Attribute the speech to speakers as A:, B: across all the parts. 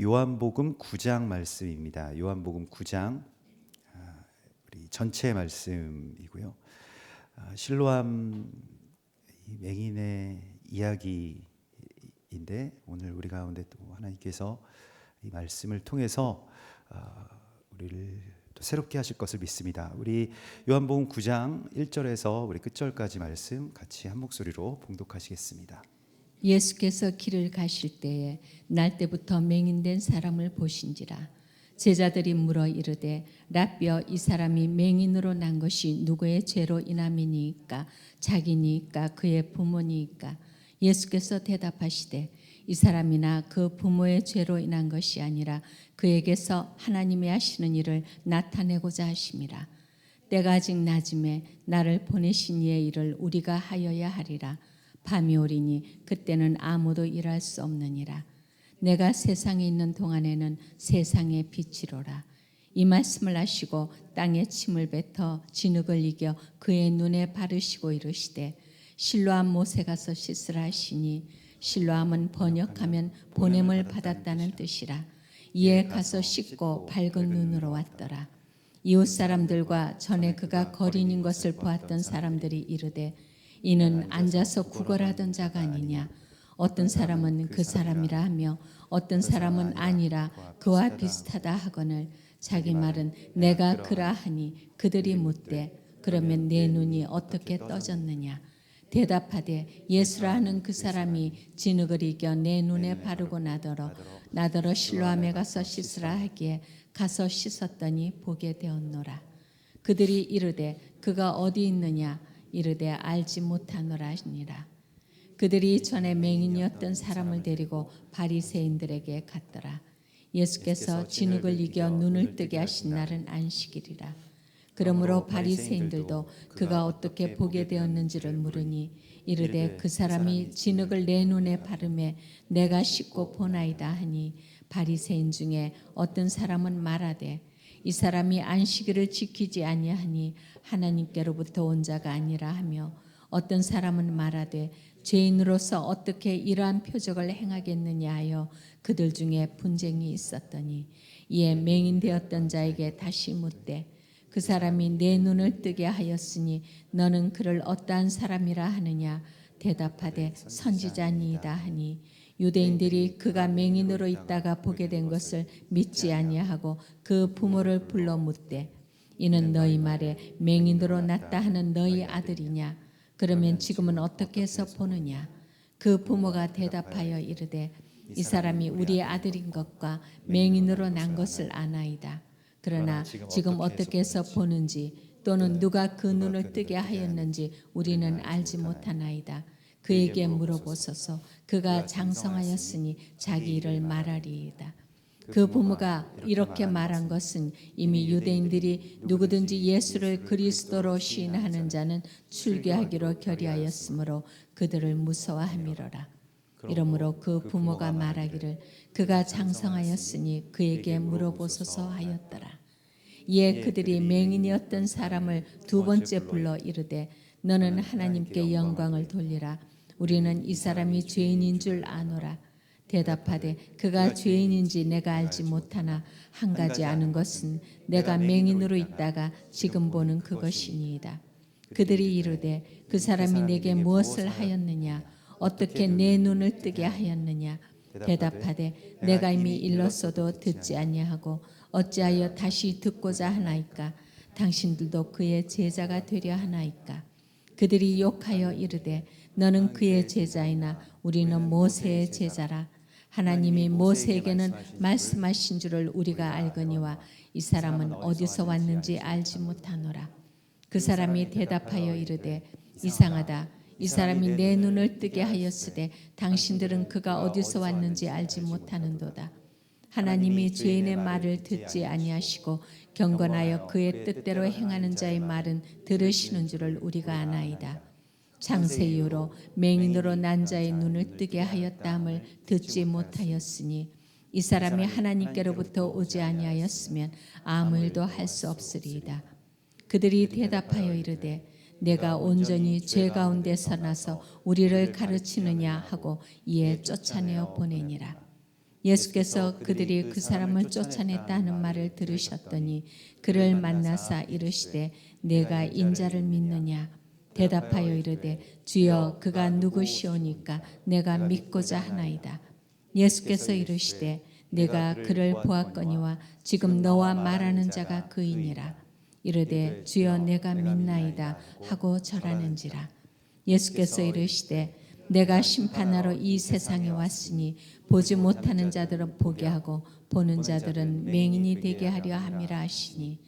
A: 요한복음 9장 말씀입니다. 요한복음 9장 우리 전체 말씀이고요. 실로암 맹인의 이야기인데 오늘 우리 가운데 또 하나님께서 이 말씀을 통해서 우리를 또 새롭게 하실 것을 믿습니다. 우리 요한복음 9장 1절에서 우리 끝절까지 말씀 같이 한 목소리로 봉독하시겠습니다.
B: 예수께서 길을 가실 때에 날 때부터 맹인된 사람을 보신지라. 제자들이 물어 이르되 라삐어, 이 사람이 맹인으로 난 것이 누구의 죄로 인함이니이까? 자기니이까 그의 부모니이까? 예수께서 대답하시되 이 사람이나 그 부모의 죄로 인한 것이 아니라 그에게서 하나님이 하시는 일을 나타내고자 하심이라. 때가 아직 낮음에 나를 보내신 이의 일을 우리가 하여야 하리라. 밤이 오리니 그때는 아무도 일할 수 없느니라. 내가 세상에 있는 동안에는 세상의 빛이로라. 이 말씀을 하시고 땅에 침을 뱉어 진흙을 이겨 그의 눈에 바르시고 이르시되 실로암 못에 가서 씻으라 하시니, 실로암은 번역하면 보냄을 받았다는 뜻이라. 이에 가서 씻고 밝은 눈으로 왔더라. 이웃 사람들과 전에 그가 거린인 것을 보았던 사람들이 이르되 이는 앉아서 구걸하던 자가 아니냐? 어떤 사람은 그 사람이라 하며 어떤 사람은 아니라 그와 비슷하다 하거늘 자기 말은 내가 그라 하니 나들이 묻되 그러면 내 눈이 어떻게 떠졌느냐? 대답하되 예수라 하는 그 사람이 진흙을 이겨 내 눈에 바르고 나더러 실로암에 가서 씻으라 하기에 가서 씻었더니 보게 되었노라. 그들이 이르되 그가 어디 있느냐? 이르되 알지 못하노라 하니라. 그들이 전에 맹인이었던 사람을 데리고 바리새인들에게 갔더라. 예수께서 진흙을 이겨 눈을 뜨게 하신 날은 안식일이라. 그러므로 바리새인들도 그가 어떻게 보게 되었는지를 물으니 이르되 그 사람이 진흙을 내 눈에 바르매 내가 씻고 보나이다 하니, 바리새인 중에 어떤 사람은 말하되 이 사람이 안식일을 지키지 아니하니 하나님께로부터 온 자가 아니라 하며, 어떤 사람은 말하되 죄인으로서 어떻게 이러한 표적을 행하겠느냐 하여 그들 중에 분쟁이 있었더니, 이에 맹인되었던 자에게 다시 묻되 그 사람이 내 눈을 뜨게 하였으니 너는 그를 어떠한 사람이라 하느냐? 대답하되 선지자니이다 하니, 유대인들이 그가 맹인으로 있다가 보게 된 것을 믿지 아니하고 그 부모를 불러 묻되 이는 너희 말에 맹인으로 났다 하는 너희 아들이냐? 그러면 지금은 어떻게 해서 보느냐? 그 부모가 대답하여 이르되 이 사람이 우리의 아들인 것과 맹인으로 난 것을 아나이다. 그러나 지금 어떻게 해서 보는지 또는 누가 그 눈을 뜨게 하였는지 우리는 알지 못하나이다. 그에게 물어보소서. 그가 장성하였으니 자기 일을 말하리이다. 그 부모가 이렇게 말한 것은 이미 유대인들이 누구든지 예수를 그리스도로 시인하는 자는 출교하기로 결의하였으므로 그들을 무서워함이로라. 이러므로 그 부모가 말하기를 그가 장성하였으니 그에게 물어보소서 하였더라. 이에 그들이 맹인이었던 사람을 두 번째 불러 이르되 너는 하나님께 영광을 돌리라. 우리는 이 사람이 죄인인 줄 아노라. 대답하되 그가 죄인인지 내가 알지 못하나 한 가지 아는 것은 내가 맹인으로 있다가 지금 보는 그것이니이다. 그들이 이르되 그 사람이 내게 무엇을 하였느냐? 어떻게 내 눈을 뜨게 하였느냐? 대답하되 내가 이미 일렀어도 듣지 아니하고 어찌하여 다시 듣고자 하나이까? 당신들도 그의 제자가 되려 하나이까? 그들이 욕하여 이르되 너는 그의 제자이나 우리는 모세의 제자라. 하나님이 모세에게는 말씀하신 줄을 우리가 알거니와 이 사람은 어디서 왔는지 알지 못하노라. 그 사람이 대답하여 이르되 이상하다. 이 사람이 내 눈을 뜨게 하였으되 당신들은 그가 어디서 왔는지 알지 못하는도다. 하나님이 죄인의 말을 듣지 아니하시고 경건하여 그의 뜻대로 행하는 자의 말은 들으시는 줄을 우리가 아나이다. 창세 이후로 맹인으로 난 자의 눈을 뜨게 하였다함을 듣지 못하였으니 이 사람이 하나님께로부터 오지 아니하였으면 아무 일도 할 수 없으리이다. 그들이 대답하여 이르되 내가 온전히 죄 가운데서 나서 우리를 가르치느냐 하고 이에 쫓아내어 보내니라. 예수께서 그들이 그 사람을 쫓아냈다 하는 말을 들으셨더니 그를 만나사 이르시되 내가 인자를 믿느냐 대답하여 이르되 주여 그가 누구시오니까 내가 믿고자 하나이다. 예수께서 이르시되 내가 그를 보았거니와 지금 너와 말하는 자가 그이니라. 이르되 주여 내가 믿나이다 하고 절하는지라. 예수께서 이르시되 내가 심판하러 이 세상에 왔으니 보지 못하는 자들은 보게 하고 보는 자들은 맹인이 되게 하려 함이라 하시니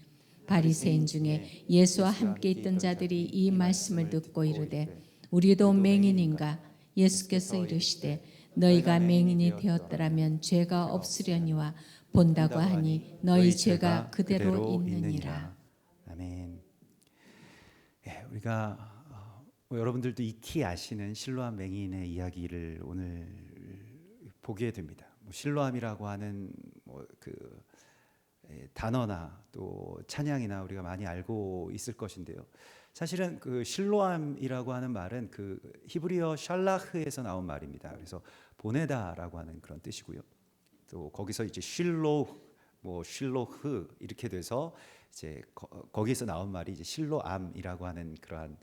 B: 바리새인 중에 예수와 함께 있던 자들이 이 말씀을 듣고 이르되 우리도 맹인인가? 예수께서 이르시되 너희가 맹인이 되었더라면 죄가 없으려니와 본다고 하니 너희 죄가 그대로 있느니라.
A: 아멘. 예, 우리가 여러분들도 익히 아시는 실로암 맹인의 이야기를 오늘 보게 됩니다. 실로암이라고 하는 그 단어나 또 찬양이나 우리가 많이 알고 있을 것인데요. 사실은 그 실로암이라고 하는 말은 그 히브리어 샬라흐에서 나온 말입니다. 그래서 보내다라고 하는 그런 뜻이고요. 또 거기서 이제 쉴로흐 이렇게 돼서 이제 거기에서 나온 말이 이제 실로암이라고 하는 그러한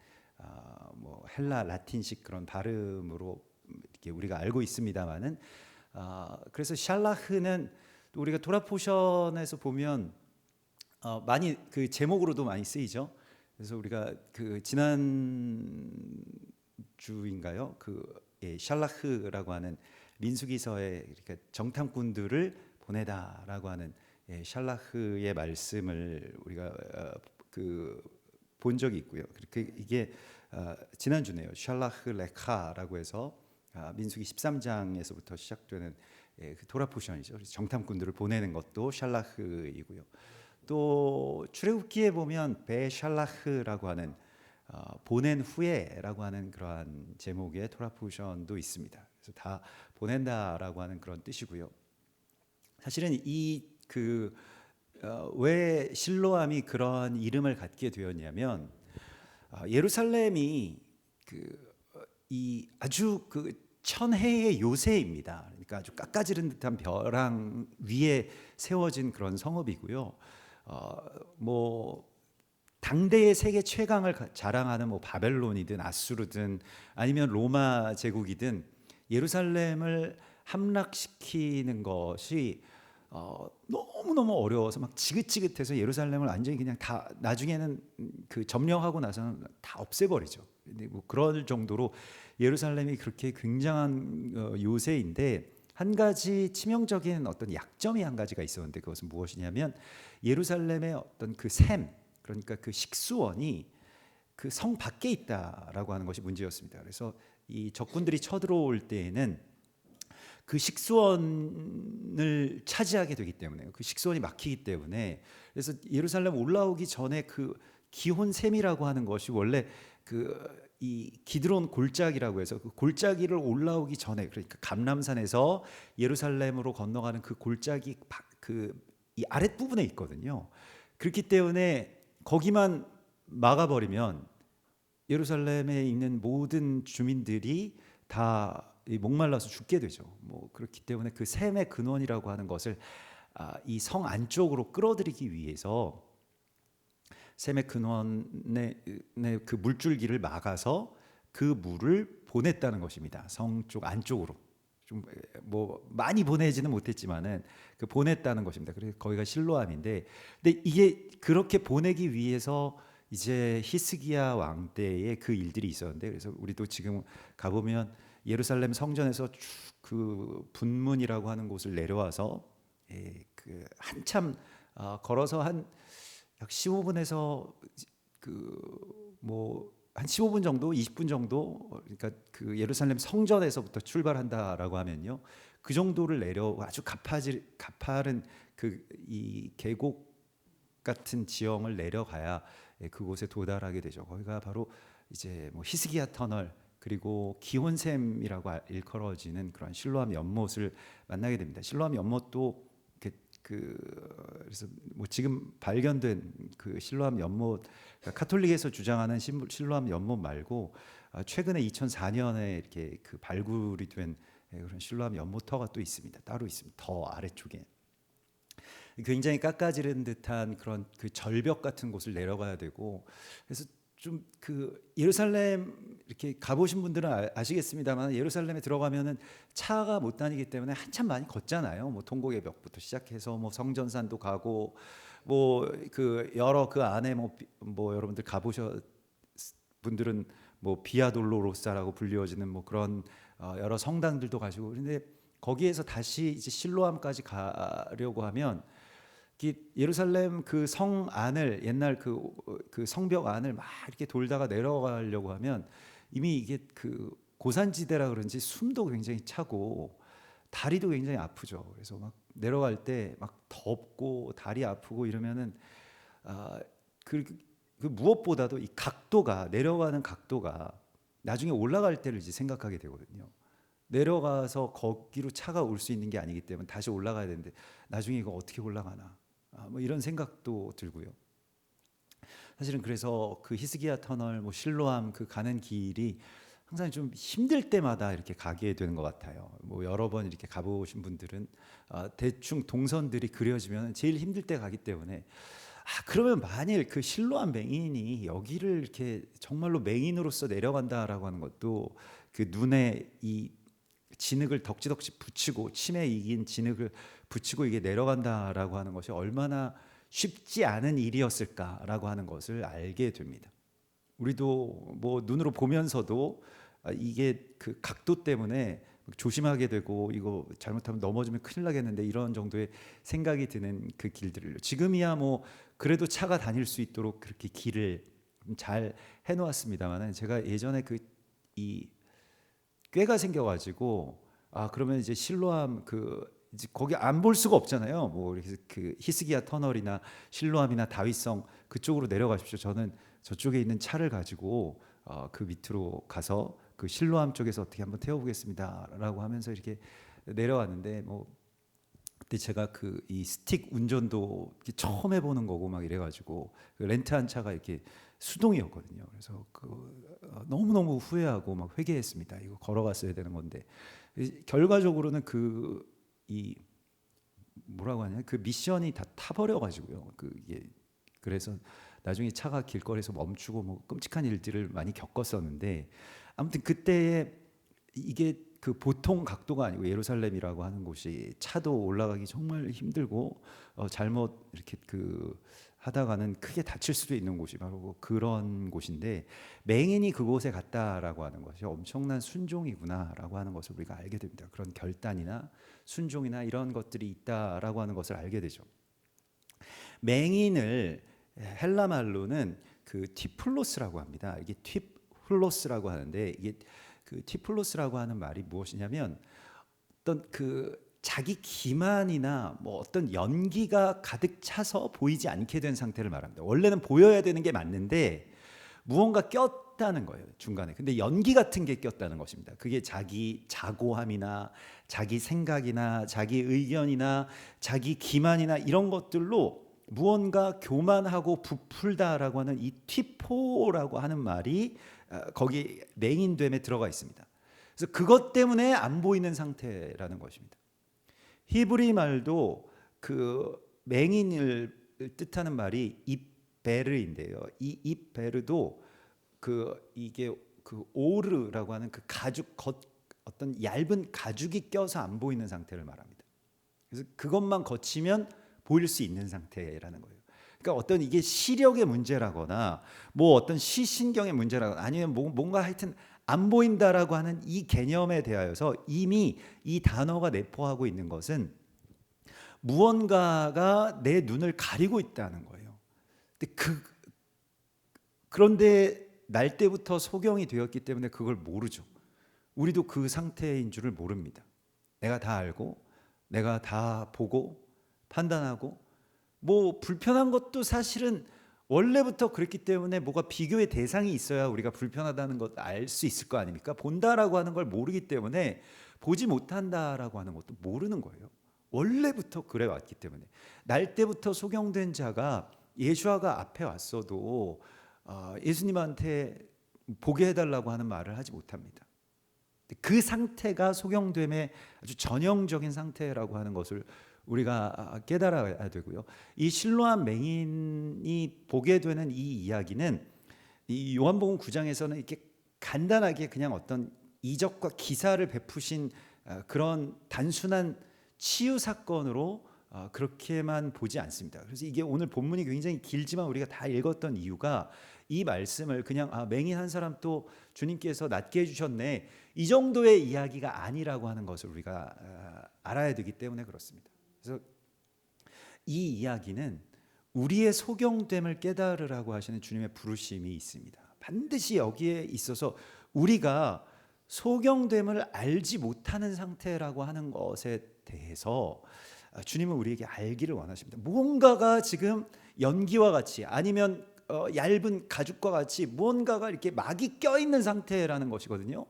A: 헬라 라틴식 그런 발음으로 이렇게 우리가 알고 있습니다만은 그래서 샬라흐는 또 우리가 토라포션에서 보면 많이 그 제목으로도 많이 쓰이죠. 그래서 우리가 그 지난 주인가요? 샬라흐라고 하는 민수기서에 그러니까 정탐꾼들을 보내다라고 하는 샬라흐의 말씀을 우리가 본 적이 있고요. 이게 지난주네요. 샬라흐 레카라고 해서 민수기 13장에서부터 시작되는 그 토라포션이죠. 그래서 정탐꾼들을 보내는 것도 샬라흐이고요. 또 출애굽기에 보면 베샬라흐라고 하는 보낸 후에라고 하는 그러한 제목의 토라포션도 있습니다. 그래서 다 보낸다라고 하는 그런 뜻이고요. 사실은 왜 실로암이 그런 이름을 갖게 되었냐면 예루살렘이 이 아주 천혜의 요새입니다. 그러니까 아주 깎아지른 듯한 벼랑 위에 세워진 그런 성읍이고요. 당대의 세계 최강을 자랑하는 바벨론이든 아수르든 아니면 로마 제국이든 예루살렘을 함락시키는 것이 너무너무 어려워서 막 지긋지긋해서 예루살렘을 완전히 그냥 다 나중에는 점령하고 나서는 다 없애버리죠. 근데 그럴 정도로 예루살렘이 그렇게 굉장한 요새인데 한 가지 치명적인 어떤 약점이 한 가지가 있었는데 그것은 무엇이냐면 예루살렘의 어떤 그러니까 그 식수원이 그 성 밖에 있다라고 하는 것이 문제였습니다. 그래서 이 적군들이 쳐들어올 때에는 그 식수원을 차지하게 되기 때문에 그 식수원이 막히기 때문에 그래서 예루살렘 올라오기 전에 그 기혼셈이라고 하는 것이 원래 이 기드론 골짜기라고 해서 그 골짜기를 올라오기 전에 그러니까 감람산에서 예루살렘으로 건너가는 그 골짜기 이 아랫부분에 있거든요. 그렇기 때문에 거기만 막아버리면 예루살렘에 있는 모든 주민들이 다 목말라서 죽게 되죠. 그렇기 때문에 그 셈의 근원이라고 하는 것을 이 성 안쪽으로 끌어들이기 위해서 셈의 근원의 그 물줄기를 막아서 그 물을 보냈다는 것입니다. 성 쪽 안쪽으로 좀 많이 보내지는 못했지만은 보냈다는 것입니다. 그래서 거기가 실로암인데, 근데 이게 그렇게 보내기 위해서 이제 히스기야 왕 때에 그 일들이 있었는데, 그래서 우리도 지금 가보면 예루살렘 성전에서 그 분문이라고 하는 곳을 내려와서 한참 걸어서 약 15분에서 한 15분 정도, 20분 정도, 그러니까 그 예루살렘 성전에서부터 출발한다라고 하면요, 그 정도를 아주 가파른 이 계곡 같은 지형을 내려가야 그곳에 도달하게 되죠. 거기가 바로 이제 히스기야 터널 그리고 기혼샘이라고 일컬어지는 그런 실로암 연못을 만나게 됩니다. 실로암 연못도 그래서 지금 발견된 그 실로암 연못, 그러니까 카톨릭에서 주장하는 실로암 연못 말고 최근에 2004년에 이렇게 발굴이 된 그런 실로암 연모터가 또 있습니다. 따로 있습니다. 더 아래쪽에 굉장히 깎아지른 듯한 그런 그 절벽 같은 곳을 내려가야 되고, 그래서 좀 그 예루살렘 이렇게 가보신 분들은 아시겠습니다만, 예루살렘에 들어가면은 차가 못 다니기 때문에 한참 많이 걷잖아요. 뭐 통곡의 벽부터 시작해서 뭐 성전산도 가고, 뭐 그 여러 그 안에 뭐 여러분들 가보셔 분들은 뭐 비아 돌로로사라고 불리워지는 뭐 그런 여러 성당들도 가시고, 그런데 거기에서 다시 이제 실로암까지 가려고 하면 예루살렘 그 성 안을, 옛날 그 성벽 안을 막 이렇게 돌다가 내려가려고 하면 이미 이게 그 고산지대라 그런지 숨도 굉장히 차고 다리도 굉장히 아프죠. 그래서 막 내려갈 때 막 덥고 다리 아프고 이러면은 그 무엇보다도 이 각도가, 내려가는 각도가 나중에 올라갈 때를 이제 생각하게 되거든요. 내려가서 거기로 차가 올 수 있는 게 아니기 때문에 다시 올라가야 되는데 나중에 이거 어떻게 올라가나, 뭐 이런 생각도 들고요. 사실은 그래서 그 히스기야 터널, 뭐 실로암 그 가는 길이 항상 좀 힘들 때마다 이렇게 가게 되는 것 같아요. 뭐 여러 번 이렇게 가보신 분들은 대충 동선들이 그려지면 제일 힘들 때 가기 때문에, 그러면 만일 그 실로암 맹인이 여기를 이렇게 정말로 맹인으로서 내려간다라고 하는 것도, 그 눈에 이 진흙을 덕지덕지 붙이고, 침에 익인 진흙을 붙이고 이게 내려간다라고 하는 것이 얼마나 쉽지 않은 일이었을까라고 하는 것을 알게 됩니다. 우리도 뭐 눈으로 보면서도 이게 그 각도 때문에 조심하게 되고, 이거 잘못하면 넘어지면 큰일 나겠는데, 이런 정도의 생각이 드는 그 길들을 지금이야 뭐 그래도 차가 다닐 수 있도록 그렇게 길을 잘 해놓았습니다만은, 제가 예전에 이 꾀가 생겨가지고, 그러면 이제 실로암 이제 거기 안 볼 수가 없잖아요. 뭐 이렇게 그 히스기야 터널이나 실로암이나 다윗성 그쪽으로 내려가십시오. 저는 저쪽에 있는 차를 가지고 그 밑으로 가서 그 실로암 쪽에서 어떻게 한번 태워보겠습니다라고 하면서 이렇게 내려왔는데, 뭐 그때 제가 이 스틱 운전도 처음 해보는 거고 막 이래가지고 그 렌트한 차가 이렇게 수동이었거든요. 그래서 너무너무 후회하고 막 회개했습니다. 이거 걸어갔어야 되는 건데, 결과적으로는 이 뭐라고 하냐, 그 미션이 다 타버려가지고요. 그래서 나중에 차가 길거리에서 멈추고 뭐 끔찍한 일들을 많이 겪었었는데, 아무튼 그때에 이게 그 보통 각도가 아니고, 예루살렘이라고 하는 곳이 차도 올라가기 정말 힘들고 잘못 이렇게 하다가는 크게 다칠 수도 있는 곳이 바로 그런 곳인데, 맹인이 그곳에 갔다라고 하는 것이 엄청난 순종이구나라고 하는 것을 우리가 알게 됩니다. 그런 결단이나 순종이나 이런 것들이 있다라고 하는 것을 알게 되죠. 맹인을 헬라 말로는 그 티플로스라고 합니다. 이게 티플로스라고 하는데, 이게 그 티플로스라고 하는 말이 무엇이냐면, 어떤 자기 기만이나 뭐 어떤 연기가 가득 차서 보이지 않게 된 상태를 말합니다. 원래는 보여야 되는 게 맞는데 무언가 꼈다는 거예요, 중간에. 근데 연기 같은 게 꼈다는 것입니다. 그게 자기 자고함이나 자기 생각이나 자기 의견이나 자기 기만이나 이런 것들로 무언가 교만하고 부풀다라고 하는 이 튀포라고 하는 말이 거기 맹인됨에 들어가 있습니다. 그래서 그것 때문에 안 보이는 상태라는 것입니다. 히브리 말도 그 맹인을 뜻하는 말이 입베르인데요. 이 입베르도 이게 오르라고 하는 그 가죽 어떤 얇은 가죽이 껴서 안 보이는 상태를 말합니다. 그래서 그것만 거치면 보일 수 있는 상태라는 거예요. 그러니까 어떤 이게 시력의 문제라거나 뭐 어떤 시신경의 문제라거나 아니면 뭔가 하여튼 안 보인다라고 하는 이 개념에 대하여서 이미 이 단어가 내포하고 있는 것은 무언가가 내 눈을 가리고 있다는 거예요. 근데 그런데 날 때부터 소경이 되었기 때문에 그걸 모르죠. 우리도 그 상태인 줄을 모릅니다. 내가 다 알고 내가 다 보고 판단하고, 뭐 불편한 것도 사실은 원래부터 그랬기 때문에 뭐가 비교의 대상이 있어야 우리가 불편하다는 것 알 수 있을 거 아닙니까? 본다라고 하는 걸 모르기 때문에 보지 못한다라고 하는 것도 모르는 거예요. 원래부터 그래 왔기 때문에. 날 때부터 소경된 자가 예수아가 앞에 왔어도 예수님한테 보게 해달라고 하는 말을 하지 못합니다. 그 상태가 소경됨의 아주 전형적인 상태라고 하는 것을 우리가 깨달아야 되고요. 이 실로암 맹인이 보게 되는 이 이야기는 이 요한복음 9장에서는 이렇게 간단하게 그냥 어떤 이적과 기사를 베푸신 그런 단순한 치유 사건으로 그렇게만 보지 않습니다. 그래서 이게 오늘 본문이 굉장히 길지만 우리가 다 읽었던 이유가 이 말씀을 그냥 맹인 한 사람 또 주님께서 낫게 해주셨네, 이 정도의 이야기가 아니라고 하는 것을 우리가 알아야 되기 때문에 그렇습니다. 그래서 이 이야기는 우리의 소경됨을 깨달으라고 하시는 주님의 부르심이 있습니다. 반드시 여기에 있어서 우리가 소경됨을 알지 못하는 상태라고 하는 것에 대해서 주님은 우리에게 알기를 원하십니다. 무언가가 지금 연기와 같이 아니면 얇은 가죽과 같이 무언가가 이렇게 막이 껴있는 상태라는 것이거든요.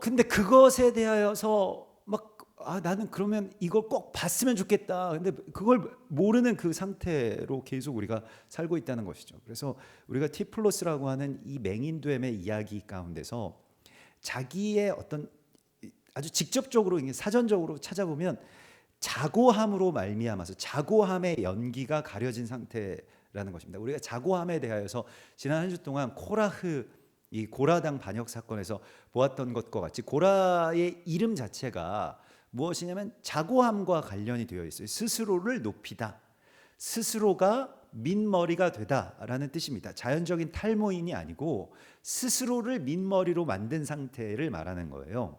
A: 근데 그것에 대하여서 막 나는 그러면 이걸 꼭 봤으면 좋겠다. 근데 그걸 모르는 그 상태로 계속 우리가 살고 있다는 것이죠. 그래서 우리가 티플로스라고 하는 이 맹인됨의 이야기 가운데서 자기의 어떤 아주 직접적으로 사전적으로 찾아보면 자고함으로 말미암아서 자고함의 연기가 가려진 상태라는 것입니다. 우리가 자고함에 대하여서 지난 한 주 동안 코라흐 이 고라당 반역 사건에서 보았던 것과 같이 고라의 이름 자체가 무엇이냐면 자고함과 관련이 되어 있어요. 스스로를 높이다, 스스로가 민머리가 되다라는 뜻입니다. 자연적인 탈모인이 아니고 스스로를 민머리로 만든 상태를 말하는 거예요.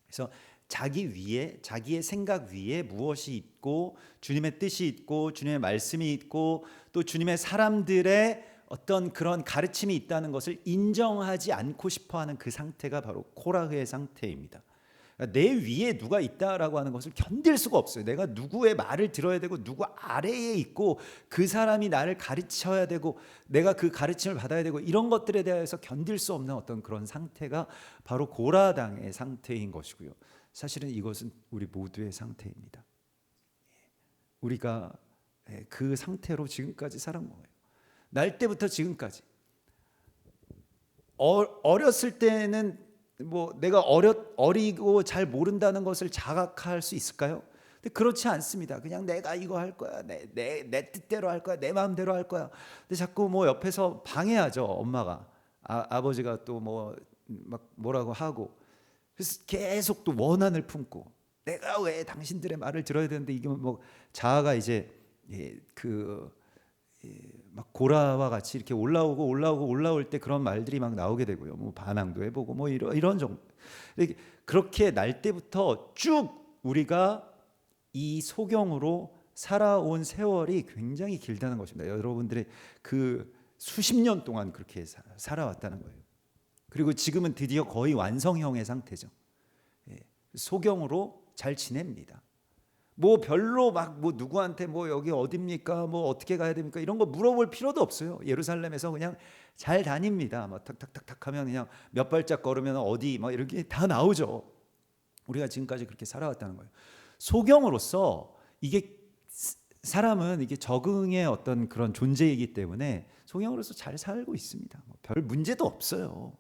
A: 그래서 자기 위에, 자기의 생각 위에 무엇이 있고 주님의 뜻이 있고 주님의 말씀이 있고 또 주님의 사람들의 어떤 그런 가르침이 있다는 것을 인정하지 않고 싶어하는 그 상태가 바로 코라흐의 상태입니다. 내 위에 누가 있다라고 하는 것을 견딜 수가 없어요. 내가 누구의 말을 들어야 되고 누구 아래에 있고 그 사람이 나를 가르쳐야 되고 내가 그 가르침을 받아야 되고 이런 것들에 대해서 견딜 수 없는 어떤 그런 상태가 바로 고라당의 상태인 것이고요. 사실은 이것은 우리 모두의 상태입니다. 우리가 그 상태로 지금까지 살아온 거예요. 날 때부터 지금까지. 어렸을 때는 뭐 내가 어리고 잘 모른다는 것을 자각할 수 있을까요? 근데 그렇지 않습니다. 그냥 내가 이거 할 거야, 내 뜻대로 할 거야, 내 마음대로 할 거야. 근데 자꾸 뭐 옆에서 방해하죠. 엄마가, 아버지가 또 뭐 막 뭐라고 하고, 그래서 계속 또 원한을 품고 내가 왜 당신들의 말을 들어야 되는데 이게 뭐 자아가 이제 막 고라와 같이 이렇게 올라올 때 그런 말들이 막 나오게 되고요. 뭐 반항도 해보고 뭐 이런 정도. 그렇게 날 때부터 쭉 우리가 이 소경으로 살아온 세월이 굉장히 길다는 것입니다. 여러분들의 그 수십 년 동안 그렇게 살아왔다는 거예요. 그리고 지금은 드디어 거의 완성형의 상태죠. 소경으로 잘 지냅니다. 뭐 별로 막 뭐 누구한테 뭐 여기 어딥니까, 뭐 어떻게 가야 됩니까 이런 거 물어볼 필요도 없어요. 예루살렘에서 그냥 잘 다닙니다. 막 탁탁탁탁 하면 그냥 몇 발짝 걸으면 어디 막 이렇게 다 나오죠. 우리가 지금까지 그렇게 살아왔다는 거예요. 소경으로서 이게 사람은 이게 적응의 어떤 그런 존재이기 때문에 소경으로서 잘 살고 있습니다. 별 문제도 없어요.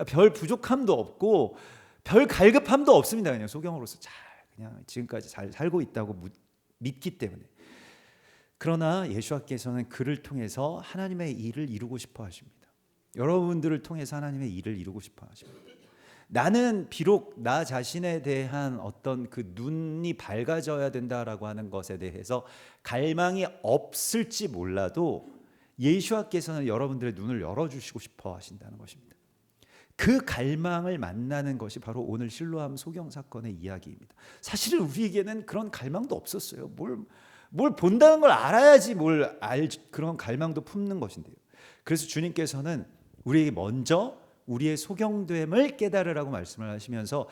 A: 별 부족함도 없고 별 갈급함도 없습니다. 그냥 소경으로서 잘 그냥 지금까지 잘 살고 있다고 믿기 때문에. 그러나 예수님께서는 그를 통해서 하나님의 일을 이루고 싶어 하십니다. 여러분들을 통해서 하나님의 일을 이루고 싶어 하십니다. 나는 비록 나 자신에 대한 어떤 그 눈이 밝아져야 된다라고 하는 것에 대해서 갈망이 없을지 몰라도 예수님께서는 여러분들의 눈을 열어주시고 싶어 하신다는 것입니다. 그 갈망을 만나는 것이 바로 오늘 실로암 소경 사건의 이야기입니다. 사실은 우리에게는 그런 갈망도 없었어요. 뭘 본다는 걸 알아야지 그런 갈망도 품는 것인데요. 그래서 주님께서는 우리에게 먼저 우리의 소경됨을 깨달으라고 말씀을 하시면서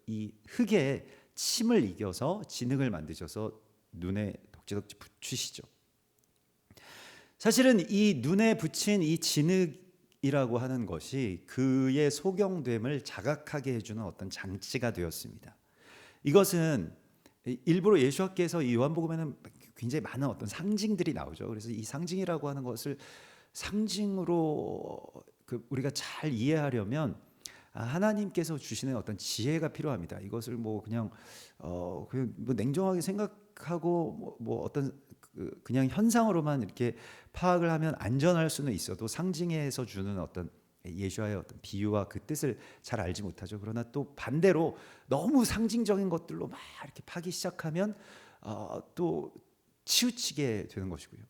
A: 이 흙에 침을 이겨서 진흙을 만드셔서 눈에 덕지덕지 붙이시죠. 사실은 이 눈에 붙인 이 진흙이라고 하는 것이 그의 소경됨을 자각하게 해주는 어떤 장치가 되었습니다. 이것은 일부러 예수께서 이 요한복음에는 굉장히 많은 어떤 상징들이 나오죠. 그래서 이 상징이라고 하는 것을 상징으로 우리가 잘 이해하려면 하나님께서 주시는 어떤 지혜가 필요합니다. 이것을 뭐 그냥 뭐 냉정하게 생각하고 뭐 어떤 그냥 현상으로만 이렇게 파악을 하면 안전할 수는 있어도 상징해서 주는 어떤 예수와의 어떤 비유와 그 뜻을 잘 알지 못하죠. 그러나 또 반대로 너무 상징적인 것들로 막 이렇게 파기 시작하면 또 치우치게 되는 것이고요.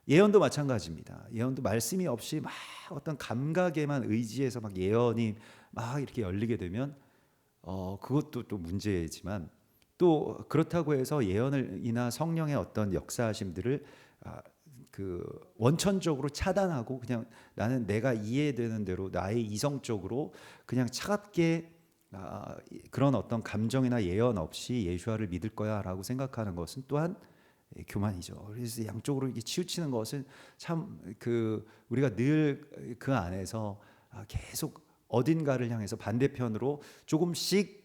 A: 예언도 마찬가지입니다. 예언도 말씀이 없이 막 어떤 감각에만 의지해서 막 예언이 막 이렇게 열리게 되면 그것도 또 문제지만, 또 그렇다고 해서 예언이나 성령의 어떤 역사하심들을 그 원천적으로 차단하고 그냥 나는 내가 이해되는 대로 나의 이성적으로 그냥 차갑게 그런 어떤 감정이나 예언 없이 예수와를 믿을 거야라고 생각하는 것은 또한 교만이죠. 그래서 양쪽으로 이게 치우치는 것은 참 우리가 늘 그 안에서 계속 어딘가를 향해서 반대편으로 조금씩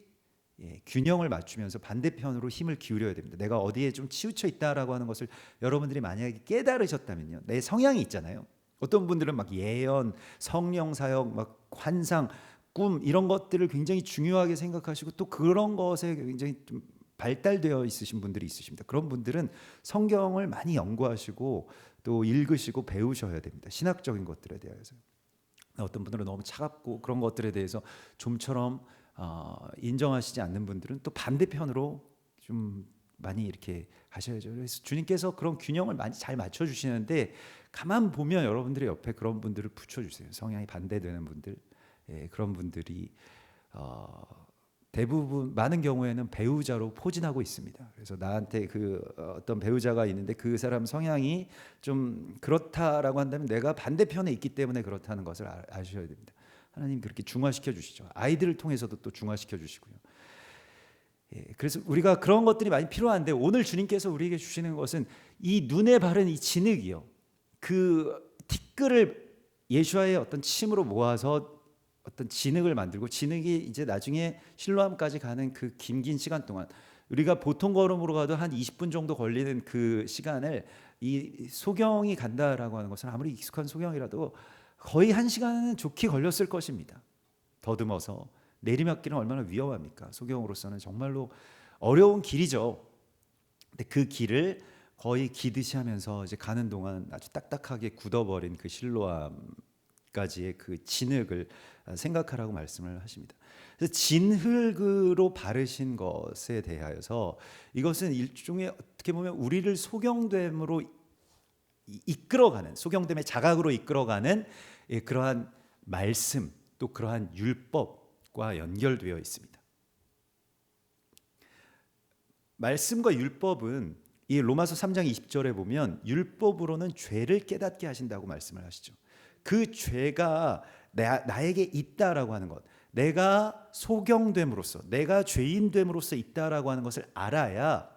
A: 균형을 맞추면서 반대편으로 힘을 기울여야 됩니다. 내가 어디에 좀 치우쳐 있다라고 하는 것을 여러분들이 만약에 깨달으셨다면요, 내 성향이 있잖아요. 어떤 분들은 막 예언, 성령 사역, 막 환상, 꿈 이런 것들을 굉장히 중요하게 생각하시고 또 그런 것에 굉장히 좀 발달되어 있으신 분들이 있으십니다. 그런 분들은 성경을 많이 연구하시고 또 읽으시고 배우셔야 됩니다. 신학적인 것들에 대해서. 어떤 분들은 너무 차갑고 그런 것들에 대해서 좀처럼 인정하시지 않는 분들은 또 반대편으로 좀 많이 이렇게 하셔야죠. 그래서 주님께서 그런 균형을 많이 잘 맞춰주시는데, 가만 보면 여러분들의 옆에 그런 분들을 붙여주세요. 성향이 반대되는 분들, 그런 분들이 대부분 많은 경우에는 배우자로 포진하고 있습니다. 그래서 나한테 어떤 배우자가 있는데 그 사람 성향이 좀 그렇다라고 한다면 내가 반대편에 있기 때문에 그렇다는 것을 아셔야 됩니다. 하나님 그렇게 중화시켜 주시죠. 아이들을 통해서도 또 중화시켜 주시고요. 그래서 우리가 그런 것들이 많이 필요한데, 오늘 주님께서 우리에게 주시는 것은 이 눈에 바른 이 진흙이요, 그 티끌을 예수와의 어떤 침으로 모아서 어떤 진흙을 만들고, 진흙이 이제 나중에 실로암까지 가는 그 긴 시간 동안, 우리가 보통 걸음으로 가도 한 20분 정도 걸리는 그 시간을 이 소경이 간다라고 하는 것은 아무리 익숙한 소경이라도 거의 1시간은 좋게 걸렸을 것입니다. 더듬어서 내리막길은 얼마나 위험합니까? 소경으로서는 정말로 어려운 길이죠. 근데 그 길을 거의 기듯이 하면서 이제 가는 동안 아주 딱딱하게 굳어버린 그 실로암까지의 그 진흙을 생각하라고 말씀을 하십니다. 그래서 진흙으로 바르신 것에 대하여서 이것은 일종의 어떻게 보면 우리를 소경됨으로 이끌어가는, 소경됨의 자각으로 이끌어가는 그러한 말씀, 또 그러한 율법과 연결되어 있습니다. 말씀과 율법은 이 로마서 3장 20절에 보면 율법으로는 죄를 깨닫게 하신다고 말씀을 하시죠. 그 죄가 나에게 있다라고 하는 것, 내가 소경됨으로써, 내가 죄인됨으로써 있다라고 하는 것을 알아야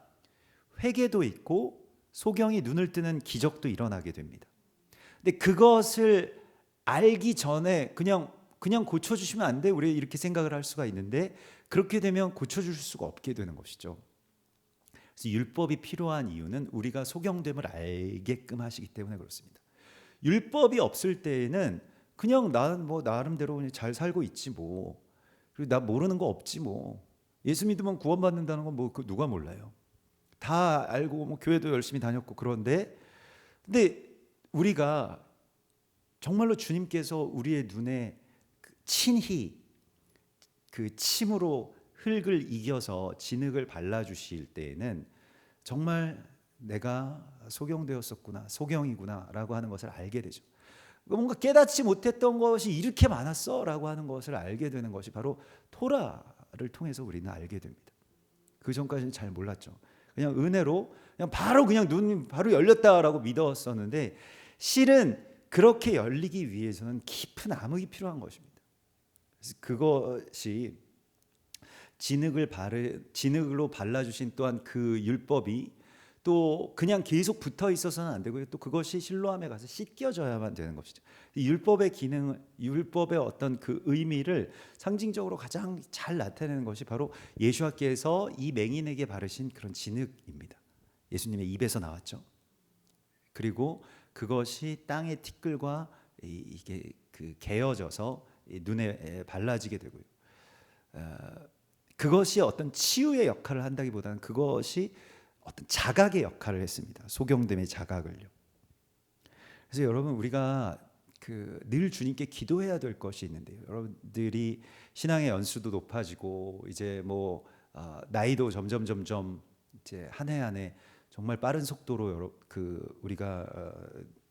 A: 회개도 있고 소경이 눈을 뜨는 기적도 일어나게 됩니다. 근데 그것을 알기 전에 그냥 고쳐주시면 안 돼, 우리 이렇게 생각을 할 수가 있는데, 그렇게 되면 고쳐줄 수가 없게 되는 것이죠. 그래서 율법이 필요한 이유는 우리가 소경됨을 알게끔 하시기 때문에 그렇습니다. 율법이 없을 때에는 그냥 나는 뭐 나름대로 잘 살고 있지 뭐, 그리고 나 모르는 거 없지 뭐, 예수 믿으면 구원받는다는 건 뭐 누가 몰라요. 다 알고 뭐 교회도 열심히 다녔고. 그런데 근데 우리가 정말로 주님께서 우리의 눈에 친히 그 침으로 흙을 이겨서 진흙을 발라주실 때에는 정말 내가 소경되었었구나, 소경이구나라고 하는 것을 알게 되죠. 뭔가 깨닫지 못했던 것이 이렇게 많았어라고 하는 것을 알게 되는 것이 바로 토라를 통해서 우리는 알게 됩니다. 그 전까지는 잘 몰랐죠. 그냥 은혜로 그냥 눈이 바로 열렸다라고 믿었었는데, 실은 그렇게 열리기 위해서는 깊은 암흑이 필요한 것입니다. 그래서 그것이 진흙으로 발라주신 또한 그 율법이 또 그냥 계속 붙어 있어서는 안 되고요. 또 그것이 실로암에 가서 씻겨져야만 되는 것이죠. 율법의 기능, 율법의 어떤 그 의미를 상징적으로 가장 잘 나타내는 것이 바로 예수와께서 이 맹인에게 바르신 그런 진흙입니다. 예수님의 입에서 나왔죠. 그리고 그것이 땅의 티끌과 이게 그 개어져서 이 눈에 발라지게 되고요. 그것이 어떤 치유의 역할을 한다기보다는 그것이 어떤 자각의 역할을 했습니다. 소경됨의 자각을요. 그래서 여러분 우리가 늘 주님께 기도해야 될 것이 있는데요. 여러분들이 신앙의 연수도 높아지고 이제 뭐 나이도 점점 이제 한 해 한 해 정말 빠른 속도로 우리가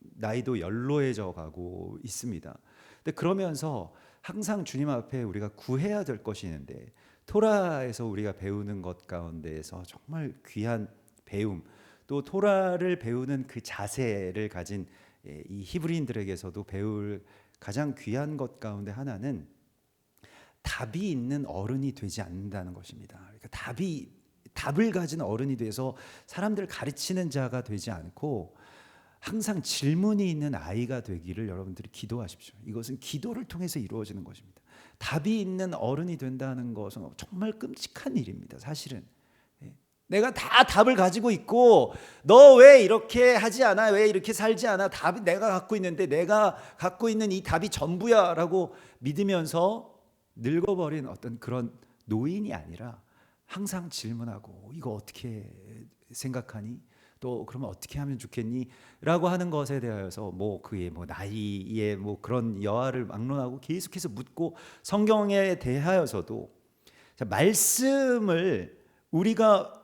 A: 나이도 연로해져 가고 있습니다. 근데 그러면서 항상 주님 앞에 우리가 구해야 될 것이 있는데 토라에서 우리가 배우는 것 가운데에서 정말 귀한 배움, 또 토라를 배우는 그 자세를 가진 이 히브리인들에게서도 배울 가장 귀한 것 가운데 하나는 답이 있는 어른이 되지 않는다는 것입니다. 그러니까 답을 가진 어른이 돼서 사람들 가르치는 자가 되지 않고 항상 질문이 있는 아이가 되기를 여러분들이 기도하십시오. 이것은 기도를 통해서 이루어지는 것입니다. 답이 있는 어른이 된다는 것은 정말 끔찍한 일입니다. 사실은 내가 다 답을 가지고 있고 너 왜 이렇게 하지 않아? 왜 이렇게 살지 않아? 답이 내가 갖고 있는데 내가 갖고 있는 이 답이 전부야 라고 믿으면서 늙어버린 어떤 그런 노인이 아니라 항상 질문하고 이거 어떻게 생각하니? 또 그러면 어떻게 하면 좋겠니? 라고 하는 것에 대하여서 뭐 그의 뭐 나이에 뭐 그런 여하를 막론하고 계속해서 묻고 성경에 대하여서도 말씀을 우리가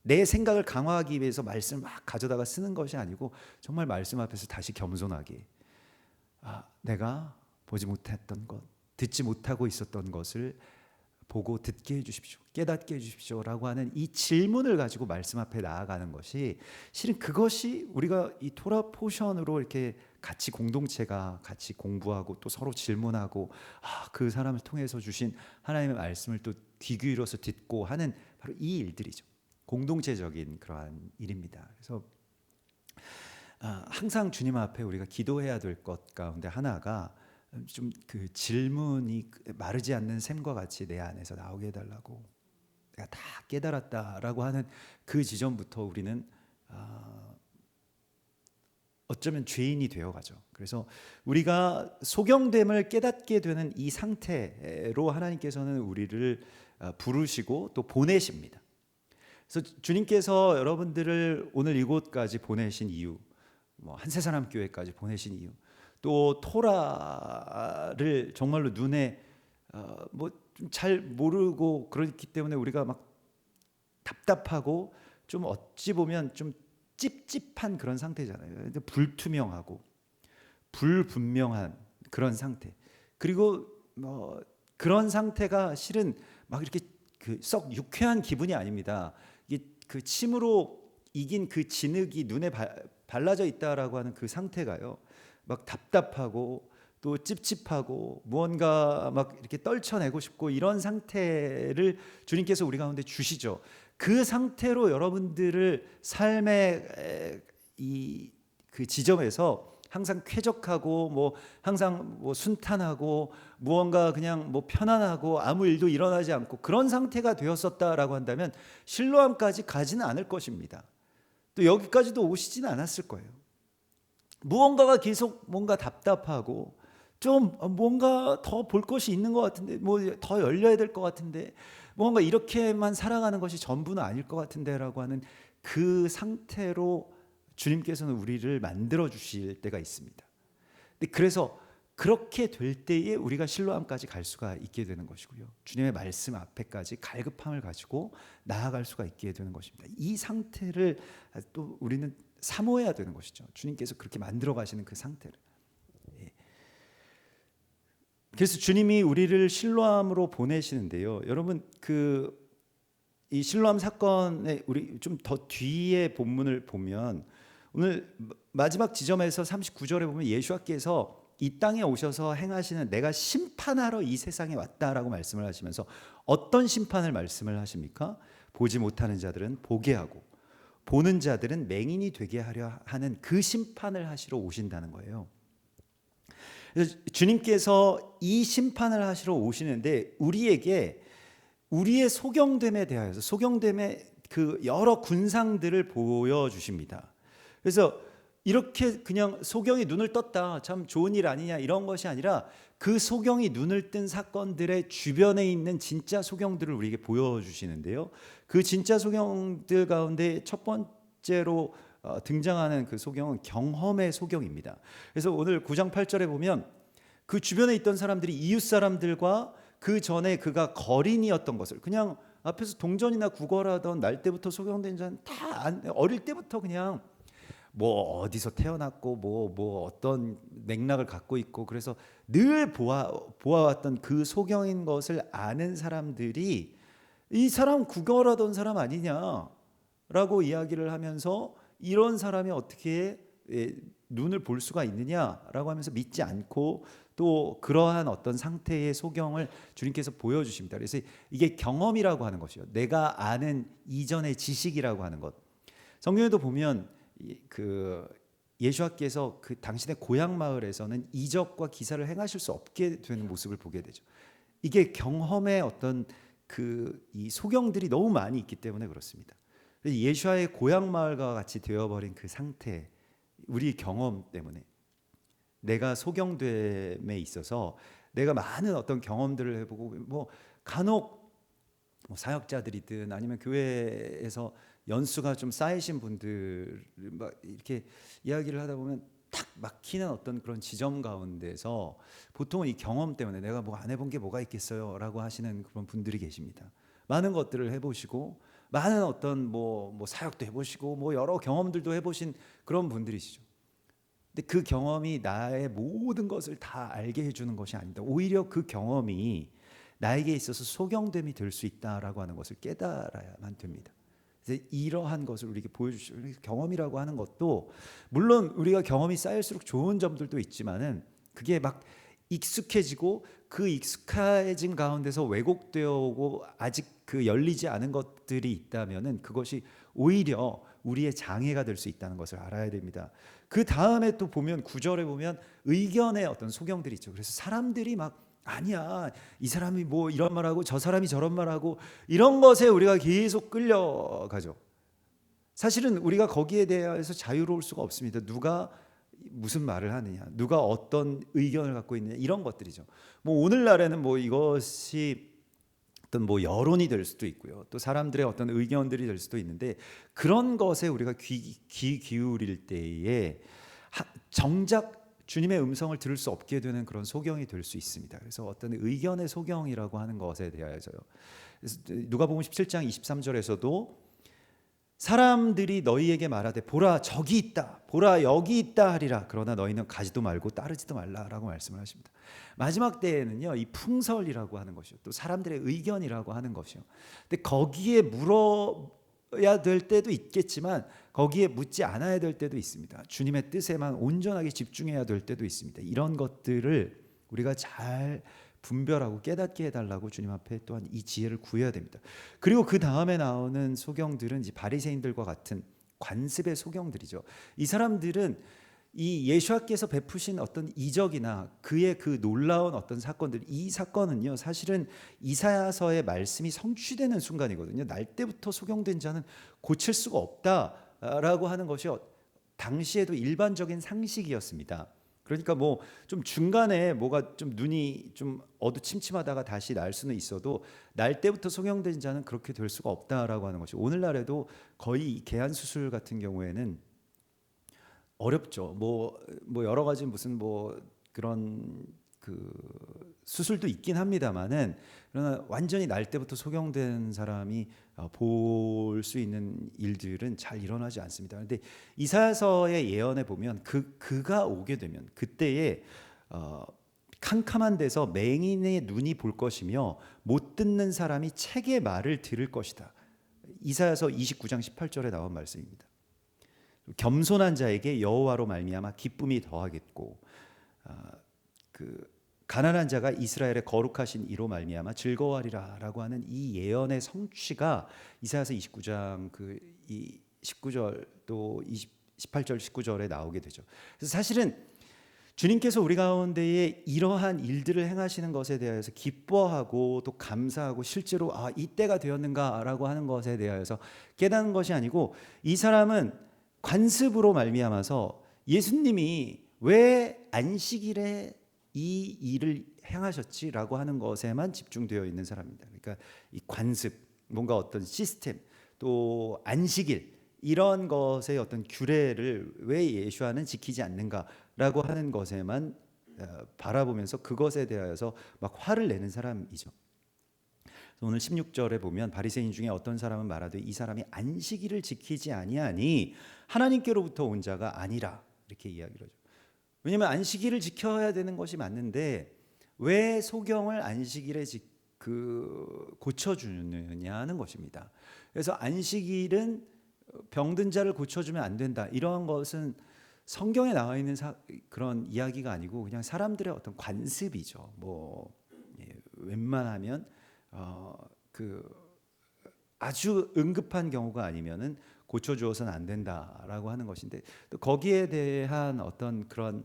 A: 내 생각을 강화하기 위해서 말씀을 막 가져다가 쓰는 것이 아니고 정말 말씀 앞에서 다시 겸손하게 내가 보지 못했던 것, 듣지 못하고 있었던 것을 보고 듣게 해주십시오, 깨닫게 해주십시오라고 하는 이 질문을 가지고 말씀 앞에 나아가는 것이 실은 그것이 우리가 이 토라 포션으로 이렇게 같이 공동체가 같이 공부하고 또 서로 질문하고 그 사람을 통해서 주신 하나님의 말씀을 또 귀 기울여서 듣고 하는 바로 이 일들이죠. 공동체적인 그러한 일입니다. 그래서 항상 주님 앞에 우리가 기도해야 될 것 가운데 하나가 좀 그 질문이 마르지 않는 샘과 같이 내 안에서 나오게 해달라고, 내가 다 깨달았다라고 하는 그 지점부터 우리는 어쩌면 죄인이 되어가죠. 그래서 우리가 소경됨을 깨닫게 되는 이 상태로 하나님께서는 우리를 부르시고 또 보내십니다. 그래서 주님께서 여러분들을 오늘 이곳까지 보내신 이유, 뭐 한세사람 교회까지 보내신 이유, 또 토라를 정말로 눈에 뭐 좀 잘 모르고 그렇기 때문에 우리가 막 답답하고 좀 어찌 보면 좀 찝찝한 그런 상태잖아요. 불투명하고 불분명한 그런 상태. 그리고 뭐 그런 상태가 실은 막 이렇게 썩 유쾌한 기분이 아닙니다. 이게 그 침으로 이긴 그 진흙이 눈에 발라져 있다라고 하는 그 상태가요. 막 답답하고 또 찝찝하고 무언가 막 이렇게 떨쳐내고 싶고 이런 상태를 주님께서 우리 가운데 주시죠. 그 상태로 여러분들을 삶의 그 지점에서 항상 쾌적하고 뭐 항상 뭐 순탄하고 무언가 그냥 뭐 편안하고 아무 일도 일어나지 않고 그런 상태가 되었었다라고 한다면 실로암까지 가지는 않을 것입니다. 또 여기까지도 오시지는 않았을 거예요. 무언가가 계속 뭔가 답답하고 좀 뭔가 더 볼 것이 있는 것 같은데, 뭐 더 열려야 될 것 같은데, 뭔가 이렇게만 살아가는 것이 전부는 아닐 것 같은데라고 하는 그 상태로 주님께서는 우리를 만들어 주실 때가 있습니다. 근데 그래서 그렇게 될 때에 우리가 실로암까지 갈 수가 있게 되는 것이고요. 주님의 말씀 앞에까지 갈급함을 가지고 나아갈 수가 있게 되는 것입니다. 이 상태를 또 우리는 사모해야 되는 것이죠. 주님께서 그렇게 만들어 가시는 그 상태를. 그래서 주님이 우리를 실로암으로 보내시는데요. 여러분 이 실로암 사건에 우리 좀 더 뒤에 본문을 보면 오늘 마지막 지점에서 39절에 보면 예수께서 이 땅에 오셔서 행하시는 내가 심판하러 이 세상에 왔다라고 말씀을 하시면서 어떤 심판을 말씀을 하십니까? 보지 못하는 자들은 보게 하고 보는 자들은 맹인이 되게 하려 하는 그 심판을 하시러 오신다는 거예요. 그래서 주님께서 이 심판을 하시러 오시는데 우리에게 우리의 소경됨에 대하여서 소경됨의 그 여러 군상들을 보여주십니다. 그래서 이렇게 그냥 소경이 눈을 떴다, 참 좋은 일 아니냐, 이런 것이 아니라 그 소경이 눈을 뜬 사건들의 주변에 있는 진짜 소경들을 우리에게 보여주시는데요. 그 진짜 소경들 가운데 첫 번째로 등장하는 그 소경은 경험의 소경입니다. 그래서 오늘 9장 8절에 보면 그 주변에 있던 사람들이 이웃 사람들과 그 전에 그가 거린이었던 것을, 그냥 앞에서 동전이나 구걸하던 날 때부터 소경된 자는 다 어릴 때부터 그냥 뭐 어디서 태어났고 뭐 어떤 맥락을 갖고 있고, 그래서 늘 보아왔던 그 소경인 것을 아는 사람들이 이 사람 구걸하던 사람 아니냐라고 이야기를 하면서, 이런 사람이 어떻게 눈을 볼 수가 있느냐라고 하면서 믿지 않고 또 그러한 어떤 상태의 소경을 주님께서 보여주십니다. 그래서 이게 경험이라고 하는 것이요, 내가 아는 이전의 지식이라고 하는 것. 성경에도 보면 그 예수께서 그 당신의 고향 마을에서는 이적과 기사를 행하실 수 없게 되는 모습을 보게 되죠. 이게 경험의 어떤 이 소경들이 너무 많이 있기 때문에 그렇습니다. 예수와의 고향 마을과 같이 되어버린 그 상태, 우리 경험 때문에 내가 소경됨에 있어서 내가 많은 어떤 경험들을 해보고, 뭐 간혹 뭐 사역자들이든 아니면 교회에서 연수가 좀 쌓이신 분들 막 이렇게 이야기를 하다 보면 딱 막히는 어떤 그런 지점 가운데서 보통은 이 경험 때문에 내가 뭐 안 해본 게 뭐가 있겠어요 라고 하시는 그런 분들이 계십니다. 많은 것들을 해보시고 많은 어떤 뭐 사역도 해보시고 뭐 여러 경험들도 해보신 그런 분들이시죠. 근데 그 경험이 나의 모든 것을 다 알게 해주는 것이 아니다. 오히려 그 경험이 나에게 있어서 소경됨이 될 수 있다라고 하는 것을 깨달아야만 됩니다. 그래서 이러한 것을 우리에게 보여주시죠. 경험이라고 하는 것도 물론 우리가 경험이 쌓일수록 좋은 점들도 있지만은 그게 막 익숙해지고 그 익숙해진 가운데서 왜곡되어 오고 아직 그 열리지 않은 것들이 있다면은 그것이 오히려 우리의 장애가 될 수 있다는 것을 알아야 됩니다. 그 다음에 또 보면 9절에 보면 의견의 어떤 소경들이 있죠. 그래서 사람들이 막 아니야, 이 사람이 뭐 이런 말하고 저 사람이 저런 말하고 이런 것에 우리가 계속 끌려가죠. 사실은 우리가 거기에 대해서 자유로울 수가 없습니다. 누가 무슨 말을 하느냐, 누가 어떤 의견을 갖고 있느냐, 이런 것들이죠. 뭐 오늘날에는 뭐 이것이 어떤 뭐 여론이 될 수도 있고요, 또 사람들의 어떤 의견들이 될 수도 있는데, 그런 것에 우리가 귀 기울일 때에 정작 주님의 음성을 들을 수 없게 되는 그런 소경이 될 수 있습니다. 그래서 어떤 의견의 소경이라고 하는 것에 대해서요. 그래서 누가복음 17장 23절에서도 사람들이 너희에게 말하되 보라 저기 있다, 보라 여기 있다 하리라. 그러나 너희는 가지도 말고 따르지도 말라라고 말씀을 하십니다. 마지막 때에는요, 이 풍설이라고 하는 것이요, 또 사람들의 의견이라고 하는 것이요. 근데 거기에 물어야 될 때도 있겠지만 거기에 묻지 않아야 될 때도 있습니다. 주님의 뜻에만 온전하게 집중해야 될 때도 있습니다. 이런 것들을 우리가 잘 분별하고 깨닫게 해달라고 주님 앞에 또한 이 지혜를 구해야 됩니다. 그리고 그 다음에 나오는 소경들은 이제 바리새인들과 같은 관습의 소경들이죠. 이 사람들은 이 예수께서 베푸신 어떤 이적이나 그의 그 놀라운 어떤 사건들, 이 사건은요 사실은 이사야서의 말씀이 성취되는 순간이거든요. 날 때부터 소경된 자는 고칠 수가 없다라고 하는 것이 당시에도 일반적인 상식이었습니다. 그러니까 뭐 좀 중간에 뭐가 좀 눈이 좀 어두침침하다가 다시 날 수는 있어도 날 때부터 소경된 자는 그렇게 될 수가 없다라고 하는 것이, 오늘날에도 거의 개안 수술 같은 경우에는 어렵죠. 뭐 여러 가지 무슨 뭐 그런 그 수술도 있긴 합니다만은, 그러나 완전히 날 때부터 소경된 사람이 볼 수 있는 일들은 잘 일어나지 않습니다. 그런데 이사야서의 예언에 보면 그가 오게 되면 그때에 캄캄한 데서 맹인의 눈이 볼 것이며 못 듣는 사람이 책의 말을 들을 것이다. 이사야서 29장 18절에 나온 말씀입니다. 겸손한 자에게 여호와로 말미암아 기쁨이 더하겠고 그 가난한 자가 이스라엘의 거룩하신 이로 말미암아 즐거워하리라라고 하는 이 예언의 성취가 이사야서 29장 이 19절 또 18절 19절에 나오게 되죠. 그래서 사실은 주님께서 우리 가운데에 이러한 일들을 행하시는 것에 대해서 기뻐하고 또 감사하고 실제로 이때가 되었는가라고 하는 것에 대해서 깨닫는 것이 아니고, 이 사람은 관습으로 말미암아서 예수님이 왜 안식일에 이 일을 행하셨지라고 하는 것에만 집중되어 있는 사람입니다. 그러니까 이 관습, 뭔가 어떤 시스템, 또 안식일 이런 것의 어떤 규례를 왜 예수와는 지키지 않는가라고 하는 것에만 바라보면서 그것에 대하여서 막 화를 내는 사람이죠. 오늘 16절에 보면 바리새인 중에 어떤 사람은 말하되 이 사람이 안식일을 지키지 아니하니 하나님께로부터 온 자가 아니라 이렇게 이야기를 하죠. 왜냐하면 안식일을 지켜야 되는 것이 맞는데 왜 소경을 안식일에 고쳐주느냐는 것입니다. 그래서 안식일은 병든 자를 고쳐주면 안 된다. 이런 것은 성경에 나와 있는 그런 이야기가 아니고 그냥 사람들의 어떤 관습이죠. 웬만하면 아주 응급한 경우가 아니면은 고쳐주어서는 안 된다라고 하는 것인데 또 거기에 대한 어떤 그런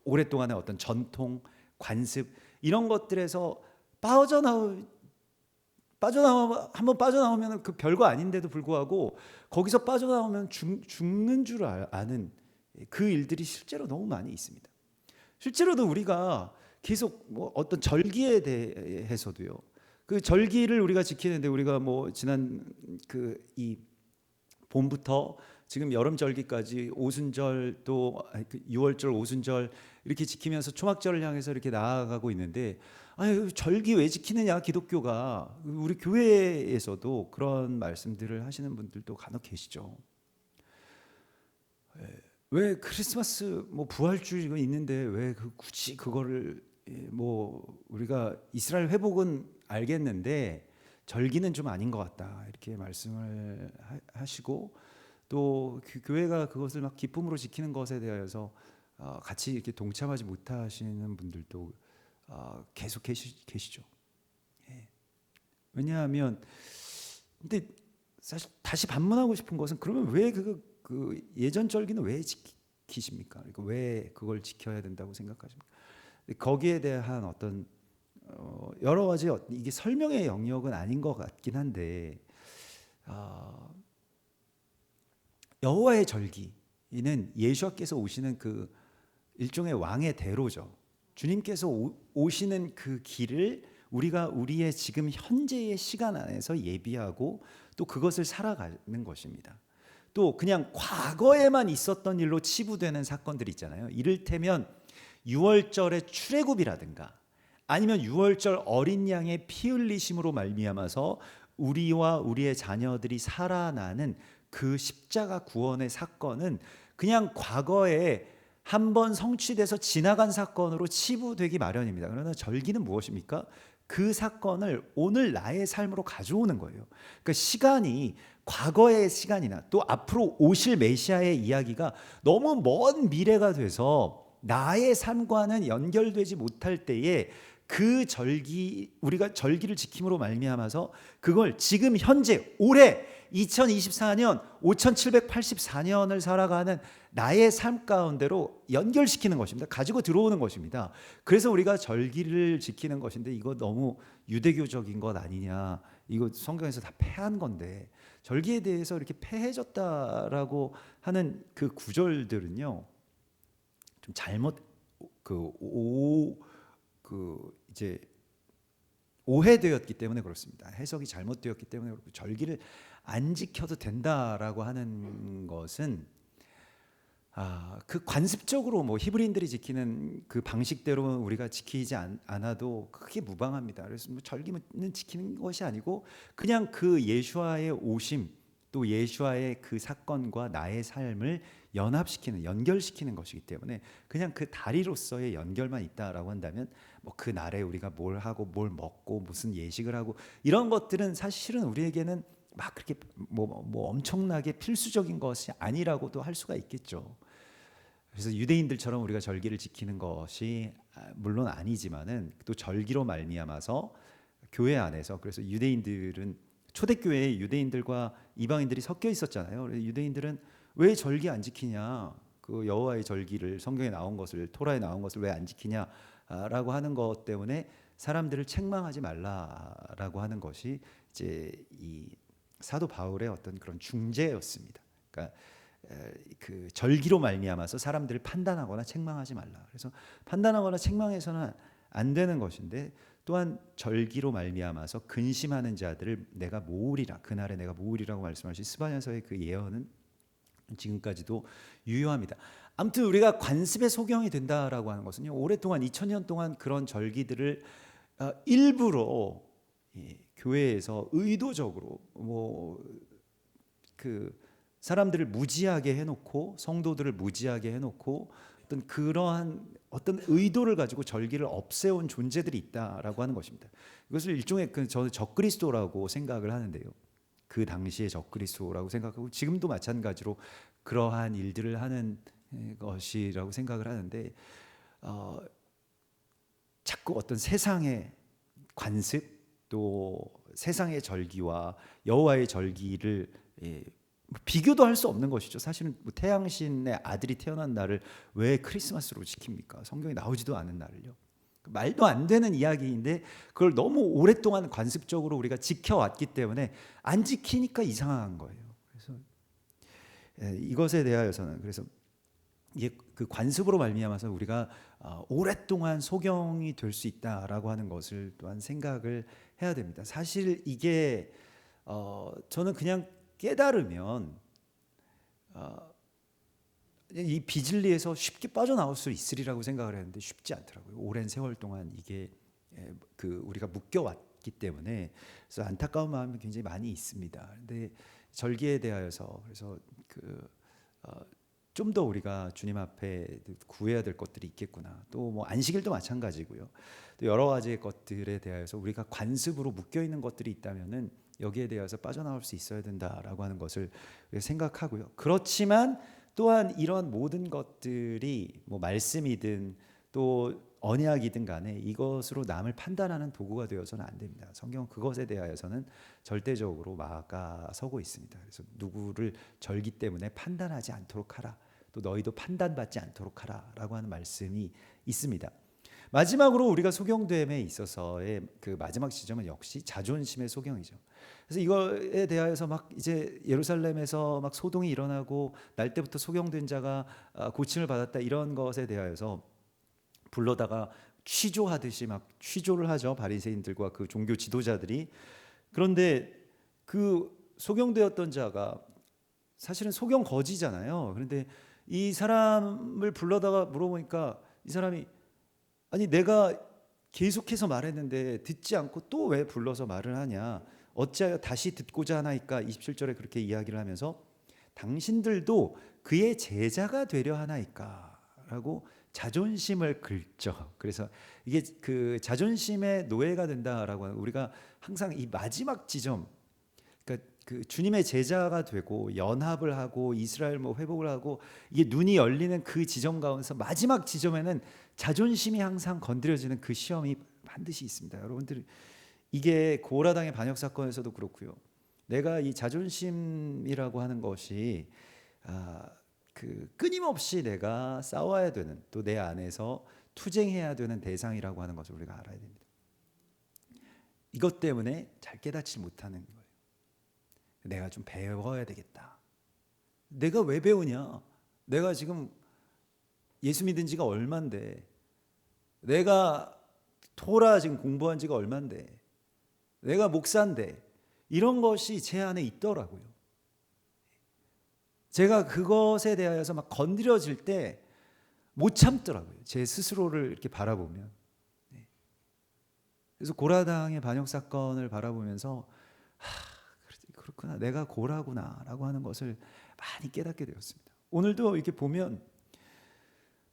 A: 오랫동안의 어떤 전통, 관습 이런 것들에서 한번 빠져나오면 그 별거 아닌데도 불구하고 거기서 빠져나오면 죽는 줄 아는 그 일들이 실제로 너무 많이 있습니다. 실제로도 우리가 계속 어떤 절기에 대해서도요. 그 절기를 우리가 지키는데 우리가 지난 이 봄부터 지금 여름 절기까지 오순절 또 6월절 오순절 이렇게 지키면서 초막절을 향해서 이렇게 나아가고 있는데 아유 절기 왜 지키느냐 기독교가 우리 교회에서도 그런 말씀들을 하시는 분들도 간혹 계시죠. 왜 크리스마스 부활주의가 있는데 왜 굳이 그거를 우리가 이스라엘 회복은 알겠는데 절기는 좀 아닌 것 같다 이렇게 말씀을 하시고 또 교회가 그것을 막 기쁨으로 지키는 것에 대해서 같이 이렇게 동참하지 못하시는 분들도 계속 계시죠. 예. 왜냐하면 근데 사실 다시 반문하고 싶은 것은 그러면 왜 그 예전 절기는 왜 지키십니까? 그러니까 왜 그걸 지켜야 된다고 생각하십니까? 거기에 대한 어떤 여러 가지 이게 설명의 영역은 아닌 것 같긴 한데 여호와의 절기는 예수께서 오시는 그 일종의 왕의 대로죠. 주님께서 오시는 그 길을 우리가 우리의 지금 현재의 시간 안에서 예비하고 또 그것을 살아가는 것입니다. 또 그냥 과거에만 있었던 일로 치부되는 사건들 있잖아요. 이를테면 6월절의 출애굽이라든가 아니면 6월절 어린 양의 피 흘리심으로 말미암아서 우리와 우리의 자녀들이 살아나는 그 십자가 구원의 사건은 그냥 과거에 한번 성취돼서 지나간 사건으로 치부되기 마련입니다. 그러나 절기는 무엇입니까? 그 사건을 오늘 나의 삶으로 가져오는 거예요. 그러니까 시간이 과거의 시간이나 또 앞으로 오실 메시아의 이야기가 너무 먼 미래가 돼서 나의 삶과는 연결되지 못할 때에 그 우리가 절기를 지킴으로 말미암아서 그걸 지금 현재 올해 2024년 5784년을 살아가는 나의 삶 가운데로 연결시키는 것입니다. 가지고 들어오는 것입니다. 그래서 우리가 절기를 지키는 것인데 이거 너무 유대교적인 것 아니냐. 이거 성경에서 다 폐한 건데 절기에 대해서 이렇게 폐해졌다라고 하는 그 구절들은요. 좀 잘못 이제 오해되었기 때문에 그렇습니다. 해석이 잘못되었기 때문에 그렇고 절기를 안 지켜도 된다라고 하는 것은 그 관습적으로 히브리인들이 지키는 그 방식대로 우리가 지키지 않아도 그게 무방합니다. 그래서 절기는 지키는 것이 아니고 그냥 그 예수와의 오심 또 예수와의 그 사건과 나의 삶을 연결시키는 것이기 때문에 그냥 그 다리로서의 연결만 있다라고 한다면 그 날에 우리가 뭘 하고 뭘 먹고 무슨 예식을 하고 이런 것들은 사실은 우리에게는 막 그렇게 엄청나게 필수적인 것이 아니라고도 할 수가 있겠죠. 그래서 유대인들처럼 우리가 절기를 지키는 것이 물론 아니지만은 또 절기로 말미암아서 교회 안에서 그래서 유대인들은 초대교회에 유대인들과 이방인들이 섞여 있었잖아요. 그래서 유대인들은 왜 절기 안 지키냐? 그 여호와의 절기를 성경에 나온 것을 토라에 나온 것을 왜 안 지키냐라고 하는 것 때문에 사람들을 책망하지 말라라고 하는 것이 이제 이 사도 바울의 어떤 그런 중재였습니다. 그러니까 그 절기로 말미암아서 사람들을 판단하거나 책망하지 말라. 그래서 판단하거나 책망해서는 안 되는 것인데 또한 절기로 말미암아서 근심하는 자들을 내가 모으리라. 그날에 내가 모으리라고 말씀하신 스바냐서의 그 예언은 지금까지도 유효합니다. 아무튼 우리가 관습의 소경이 된다라고 하는 것은요, 오랫동안 2000년 동안 그런 절기들을 일부러 교회에서 의도적으로 그 사람들을 무지하게 해놓고 성도들을 무지하게 해놓고 어떤 그러한 어떤 의도를 가지고 절기를 없애온 존재들이 있다라고 하는 것입니다. 이것을 일종의 저는 적그리스도라고 생각을 하는데요. 그 당시의 적그리스도라고 생각하고 지금도 마찬가지로 그러한 일들을 하는 것이라고 생각을 하는데 자꾸 어떤 세상의 관습 또 세상의 절기와 여호와의 절기를 비교도 할 수 없는 것이죠. 사실은 태양신의 아들이 태어난 날을 왜 크리스마스로 지킵니까? 성경에 나오지도 않은 날을요. 말도 안 되는 이야기인데 그걸 너무 오랫동안 관습적으로 우리가 지켜왔기 때문에 안 지키니까 이상한 거예요. 그래서 이것에 대하여서는 그래서 이게 그 관습으로 말미암아서 우리가 오랫동안 소경이 될 수 있다라고 하는 것을 또한 생각을 해야 됩니다. 사실 이게 저는 그냥 깨달으면 이 비진리에서 쉽게 빠져나올 수 있으리라고 생각을 했는데 쉽지 않더라고요. 오랜 세월 동안 이게 그 우리가 묶여왔기 때문에 그래서 안타까운 마음이 굉장히 많이 있습니다. 근데 절기에 대하여서 그래서 좀 더 우리가 주님 앞에 구해야 될 것들이 있겠구나. 또 뭐 안식일도 마찬가지고요. 또 여러 가지의 것들에 대하여서 우리가 관습으로 묶여 있는 것들이 있다면은 여기에 대해서 빠져나올 수 있어야 된다라고 하는 것을 생각하고요. 그렇지만 또한 이런 모든 것들이 뭐 말씀이든 또 언약이든 간에 이것으로 남을 판단하는 도구가 되어서는 안 됩니다. 성경은 그것에 대하여서는 절대적으로 막아서고 있습니다. 그래서 누구를 절기 때문에 판단하지 않도록 하라. 또 너희도 판단받지 않도록 하라라고 하는 말씀이 있습니다. 마지막으로 우리가 소경됨에 있어서의 그 마지막 지점은 역시 자존심의 소경이죠. 그래서 이거에 대하여서 막 이제 예루살렘에서 막 소동이 일어나고 날 때부터 소경된 자가 고침을 받았다 이런 것에 대하여서 불러다가 취조하듯이 막 취조를 하죠. 바리새인들과 그 종교 지도자들이. 그런데 그 소경되었던 자가 사실은 소경 거지잖아요. 그런데 이 사람을 불러다가 물어보니까 이 사람이 아니 내가 계속해서 말했는데 듣지 않고 또 왜 불러서 말을 하냐 어찌하여 다시 듣고자 하나이까 27절에 그렇게 이야기를 하면서 당신들도 그의 제자가 되려 하나이까 라고 자존심을 긁죠. 그래서 이게 그 자존심의 노예가 된다라고 하는 우리가 항상 이 마지막 지점 그러니까 그 주님의 제자가 되고 연합을 하고 이스라엘 뭐 회복을 하고 이게 눈이 열리는 그 지점 가운데서 마지막 지점에는 자존심이 항상 건드려지는 그 시험이 반드시 있습니다. 여러분들 이게 고라당의 반역 사건에서도 그렇고요. 내가 이 자존심이라고 하는 것이 그 끊임없이 내가 싸워야 되는 또 내 안에서 투쟁해야 되는 대상이라고 하는 것을 우리가 알아야 됩니다. 이것 때문에 잘 깨닫지 못하는 거예요. 내가 좀 배워야 되겠다. 내가 왜 배우냐? 내가 지금 예수 믿은 지가 얼만데 내가 토라 지금 공부한 지가 얼만데 내가 목사인데 이런 것이 제 안에 있더라고요. 제가 그것에 대하여서 막 건드려질 때 못 참더라고요. 제 스스로를 이렇게 바라보면. 그래서 고라당의 반역 사건을 바라보면서 그렇구나 내가 고라구나라고 하는 것을 많이 깨닫게 되었습니다. 오늘도 이렇게 보면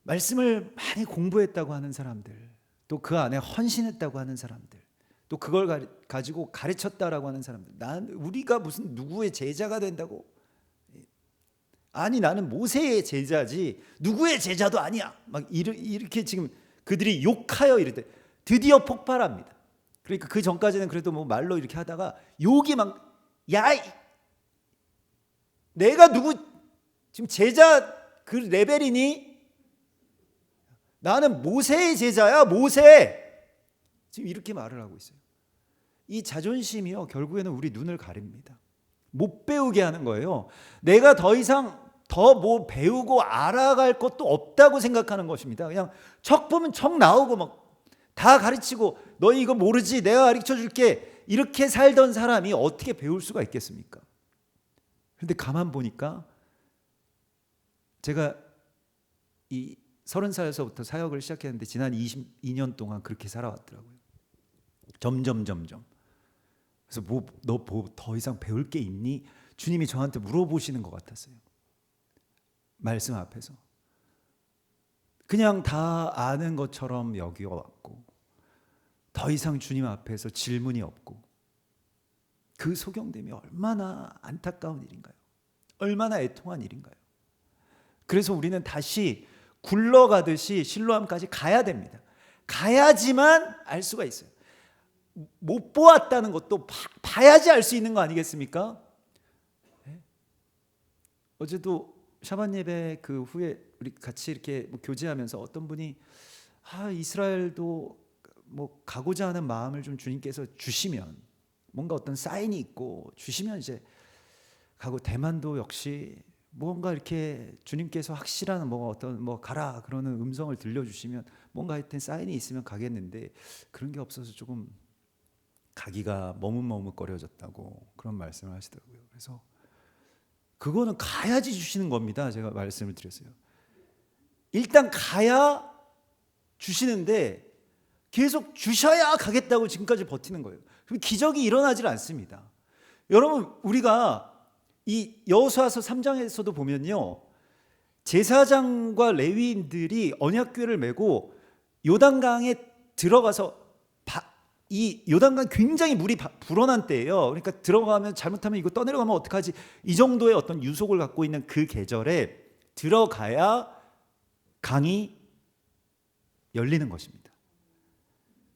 A: 말씀을 많이 공부했다고 하는 사람들 또 그 안에 헌신했다고 하는 사람들 또 그걸 가지고 가르쳤다라고 하는 사람들 우리가 무슨 누구의 제자가 된다고 아니 나는 모세의 제자지 누구의 제자도 아니야 막 이렇게 지금 그들이 욕하여 이르되 드디어 폭발합니다. 그러니까 그 전까지는 그래도 뭐 말로 이렇게 하다가 욕이 막 야 내가 누구 지금 제자 그 레벨이니? 나는 모세의 제자야 모세 지금 이렇게 말을 하고 있어요. 이 자존심이요 결국에는 우리 눈을 가립니다. 못 배우게 하는 거예요. 내가 더 이상 더 뭐 배우고 알아갈 것도 없다고 생각하는 것입니다. 그냥 척 보면 척 나오고 막 다 가르치고 너희 이거 모르지 내가 가르쳐 줄게 이렇게 살던 사람이 어떻게 배울 수가 있겠습니까? 그런데 가만 보니까 제가 이 30살에서부터 사역을 시작했는데 지난 22년 동안 그렇게 살아왔더라고요. 점점. 그래서 너 더 이상 배울 게 있니? 주님이 저한테 물어보시는 것 같았어요. 말씀 앞에서. 그냥 다 아는 것처럼 여겨왔고 더 이상 주님 앞에서 질문이 없고 그 소경됨이 얼마나 안타까운 일인가요? 얼마나 애통한 일인가요? 그래서 우리는 다시 굴러가듯이 실로암까지 가야 됩니다. 가야지만 알 수가 있어요. 못 보았다는 것도 봐야지 알 수 있는 거 아니겠습니까? 어제도 샤반 예배 그 후에 우리 같이 이렇게 교제하면서 어떤 분이 이스라엘도 뭐 가고자 하는 마음을 좀 주님께서 주시면 뭔가 어떤 사인이 있고 주시면 이제 가고 대만도 역시 뭔가 이렇게 주님께서 확실한 뭐 어떤 뭐 가라 그러는 음성을 들려주시면 뭔가 하여튼 사인이 있으면 가겠는데 그런 게 없어서 조금 가기가 머뭇머뭇거려졌다고 그런 말씀을 하시더라고요. 그래서 그거는 가야지 주시는 겁니다. 제가 말씀을 드렸어요. 일단 가야 주시는데 계속 주셔야 가겠다고 지금까지 버티는 거예요. 그럼 기적이 일어나질 않습니다. 여러분 우리가 이 여호수아서 3장에서도 보면요. 제사장과 레위인들이 언약궤를 메고 요단강에 들어가서 이 요단강 굉장히 물이 불어난 때예요. 그러니까 들어가면 잘못하면 이거 떠내려가면 어떡하지? 이 정도의 어떤 유속을 갖고 있는 그 계절에 들어가야 강이 열리는 것입니다.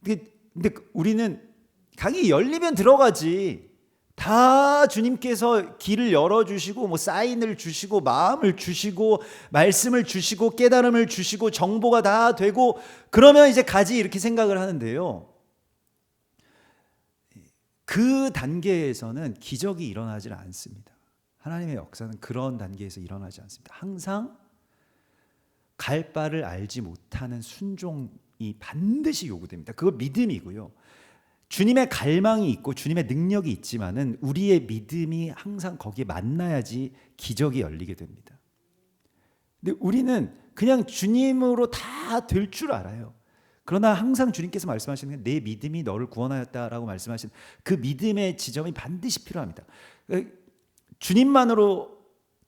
A: 근데 우리는 강이 열리면 들어가지. 다 주님께서 길을 열어주시고 뭐 사인을 주시고 마음을 주시고 말씀을 주시고 깨달음을 주시고 정보가 다 되고 그러면 이제 가지 이렇게 생각을 하는데요. 그 단계에서는 기적이 일어나질 않습니다. 하나님의 역사는 그런 단계에서 일어나지 않습니다. 항상 갈 바를 알지 못하는 순종이 반드시 요구됩니다. 그거 믿음이고요. 주님의 갈망이 있고 주님의 능력이 있지만은 우리의 믿음이 항상 거기에 만나야지 기적이 열리게 됩니다. 근데 우리는 그냥 주님으로 다 될 줄 알아요. 그러나 항상 주님께서 말씀하시는 게 내 믿음이 너를 구원하였다라고 말씀하시는 그 믿음의 지점이 반드시 필요합니다. 주님만으로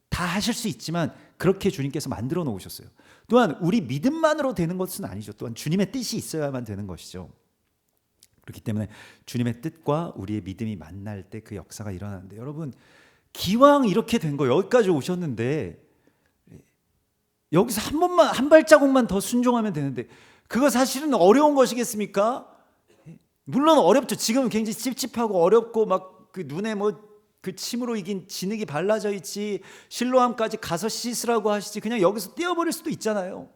A: 다 하실 수 있지만 그렇게 주님께서 만들어 놓으셨어요. 또한 우리 믿음만으로 되는 것은 아니죠. 또한 주님의 뜻이 있어야만 되는 것이죠. 그렇기 때문에 주님의 뜻과 우리의 믿음이 만날 때 그 역사가 일어나는데 여러분 기왕 이렇게 된 거 여기까지 오셨는데 여기서 한 발자국만 더 순종하면 되는데 그거 사실은 어려운 것이겠습니까? 물론 어렵죠. 지금은 굉장히 찝찝하고 어렵고 막 그 눈에 뭐 그 침으로 이긴 진흙이 발라져 있지 실로암까지 가서 씻으라고 하시지 그냥 여기서 떼어버릴 수도 있잖아요.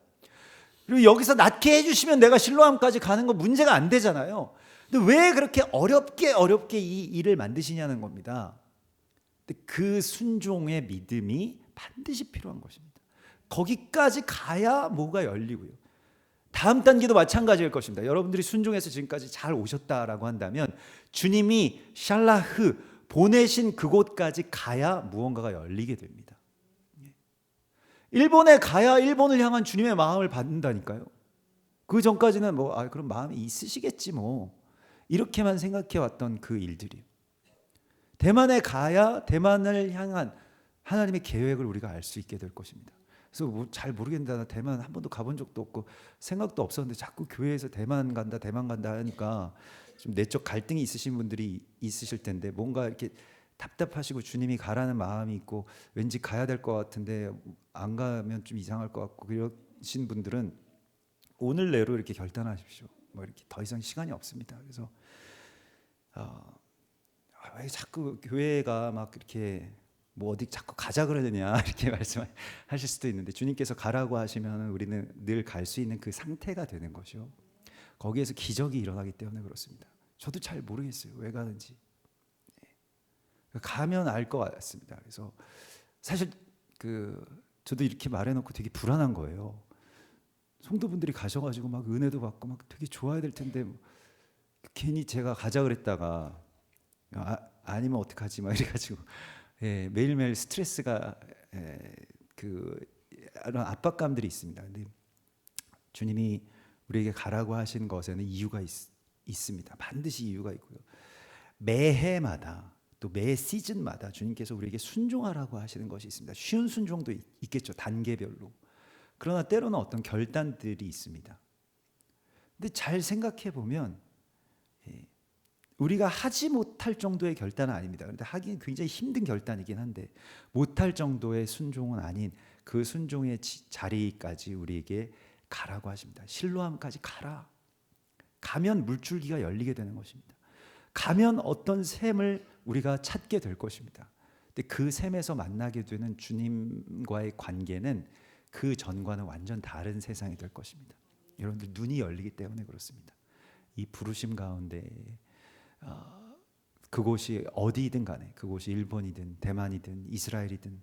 A: 그리고 여기서 낫게 해주시면 내가 실로암까지 가는 거 문제가 안 되잖아요. 근데 왜 그렇게 어렵게 이 일을 만드시냐는 겁니다. 근데 그 순종의 믿음이 반드시 필요한 것입니다. 거기까지 가야 뭐가 열리고요. 다음 단계도 마찬가지일 것입니다. 여러분들이 순종해서 지금까지 잘 오셨다라고 한다면 주님이 샬라흐 보내신 그곳까지 가야 무언가가 열리게 됩니다. 일본에 가야 일본을 향한 주님의 마음을 받는다니까요. 그 전까지는 그럼 마음이 있으시겠지 뭐 이렇게만 생각해 왔던 그 일들이 대만에 가야 대만을 향한 하나님의 계획을 우리가 알 수 있게 될 것입니다. 그래서 잘 모르겠는데 나 대만 한 번도 가본 적도 없고 생각도 없었는데 자꾸 교회에서 대만 간다 하니까 좀 내적 갈등이 있으신 분들이 있으실 텐데 뭔가 이렇게 답답하시고 주님이 가라는 마음이 있고 왠지 가야 될 것 같은데 안 가면 좀 이상할 것 같고 그러신 분들은 오늘 내로 이렇게 결단하십시오. 뭐 이렇게 더 이상 시간이 없습니다. 그래서 왜 자꾸 교회가 막 이렇게 뭐 어디 자꾸 가자 그러느냐 이렇게 말씀하실 수도 있는데 주님께서 가라고 하시면 우리는 늘 갈 수 있는 그 상태가 되는 것이요. 거기에서 기적이 일어나기 때문에 그렇습니다. 저도 잘 모르겠어요. 왜 가는지. 가면 알 것 같습니다. 그래서 사실 저도 이렇게 말해놓고 되게 불안한 거예요. 성도분들이 가셔가지고 막 은혜도 받고 막 되게 좋아야 될 텐데 괜히 제가 가자 그랬다가 아니면 어떡하지 막 이래가지고 매일매일 스트레스가 이런 압박감들이 있습니다. 근데 주님이 우리에게 가라고 하신 것에는 이유가 있습니다. 반드시 이유가 있고요. 매해마다 또 매 시즌마다 주님께서 우리에게 순종하라고 하시는 것이 있습니다. 쉬운 순종도 있겠죠. 단계별로. 그러나 때로는 어떤 결단들이 있습니다. 근데 잘 생각해 보면 우리가 하지 못할 정도의 결단은 아닙니다. 그런데 하긴 굉장히 힘든 결단이긴 한데 못할 정도의 순종은 아닌 그 순종의 자리까지 우리에게 가라고 하십니다. 실로암까지 가라. 가면 물줄기가 열리게 되는 것입니다. 가면 어떤 샘을 우리가 찾게 될 것입니다. 근데 그 샘에서 만나게 되는 주님과의 관계는 그 전과는 완전 다른 세상이 될 것입니다. 여러분들 눈이 열리기 때문에 그렇습니다. 이 부르심 가운데 그곳이 어디이든 간에 그곳이 일본이든 대만이든 이스라엘이든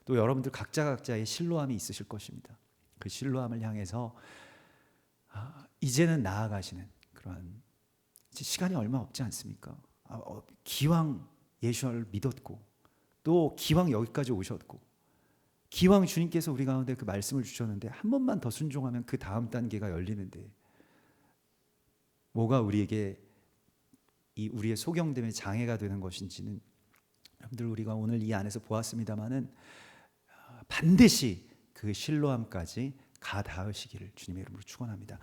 A: 또 여러분들 각자의 실로암이 있으실 것입니다. 그 실로암을 향해서 이제는 나아가시는 그러한 시간이 얼마 없지 않습니까? 기왕 예수를 믿었고 또 기왕 여기까지 오셨고 기왕 주님께서 우리 가운데 그 말씀을 주셨는데 한 번만 더 순종하면 그 다음 단계가 열리는데 뭐가 우리에게 우리의 소경됨의 장애가 되는 것인지는 여러분들 우리가 오늘 이 안에서 보았습니다마는 반드시 그 실로암까지 가 닿으시기를 주님의 이름으로 축원합니다.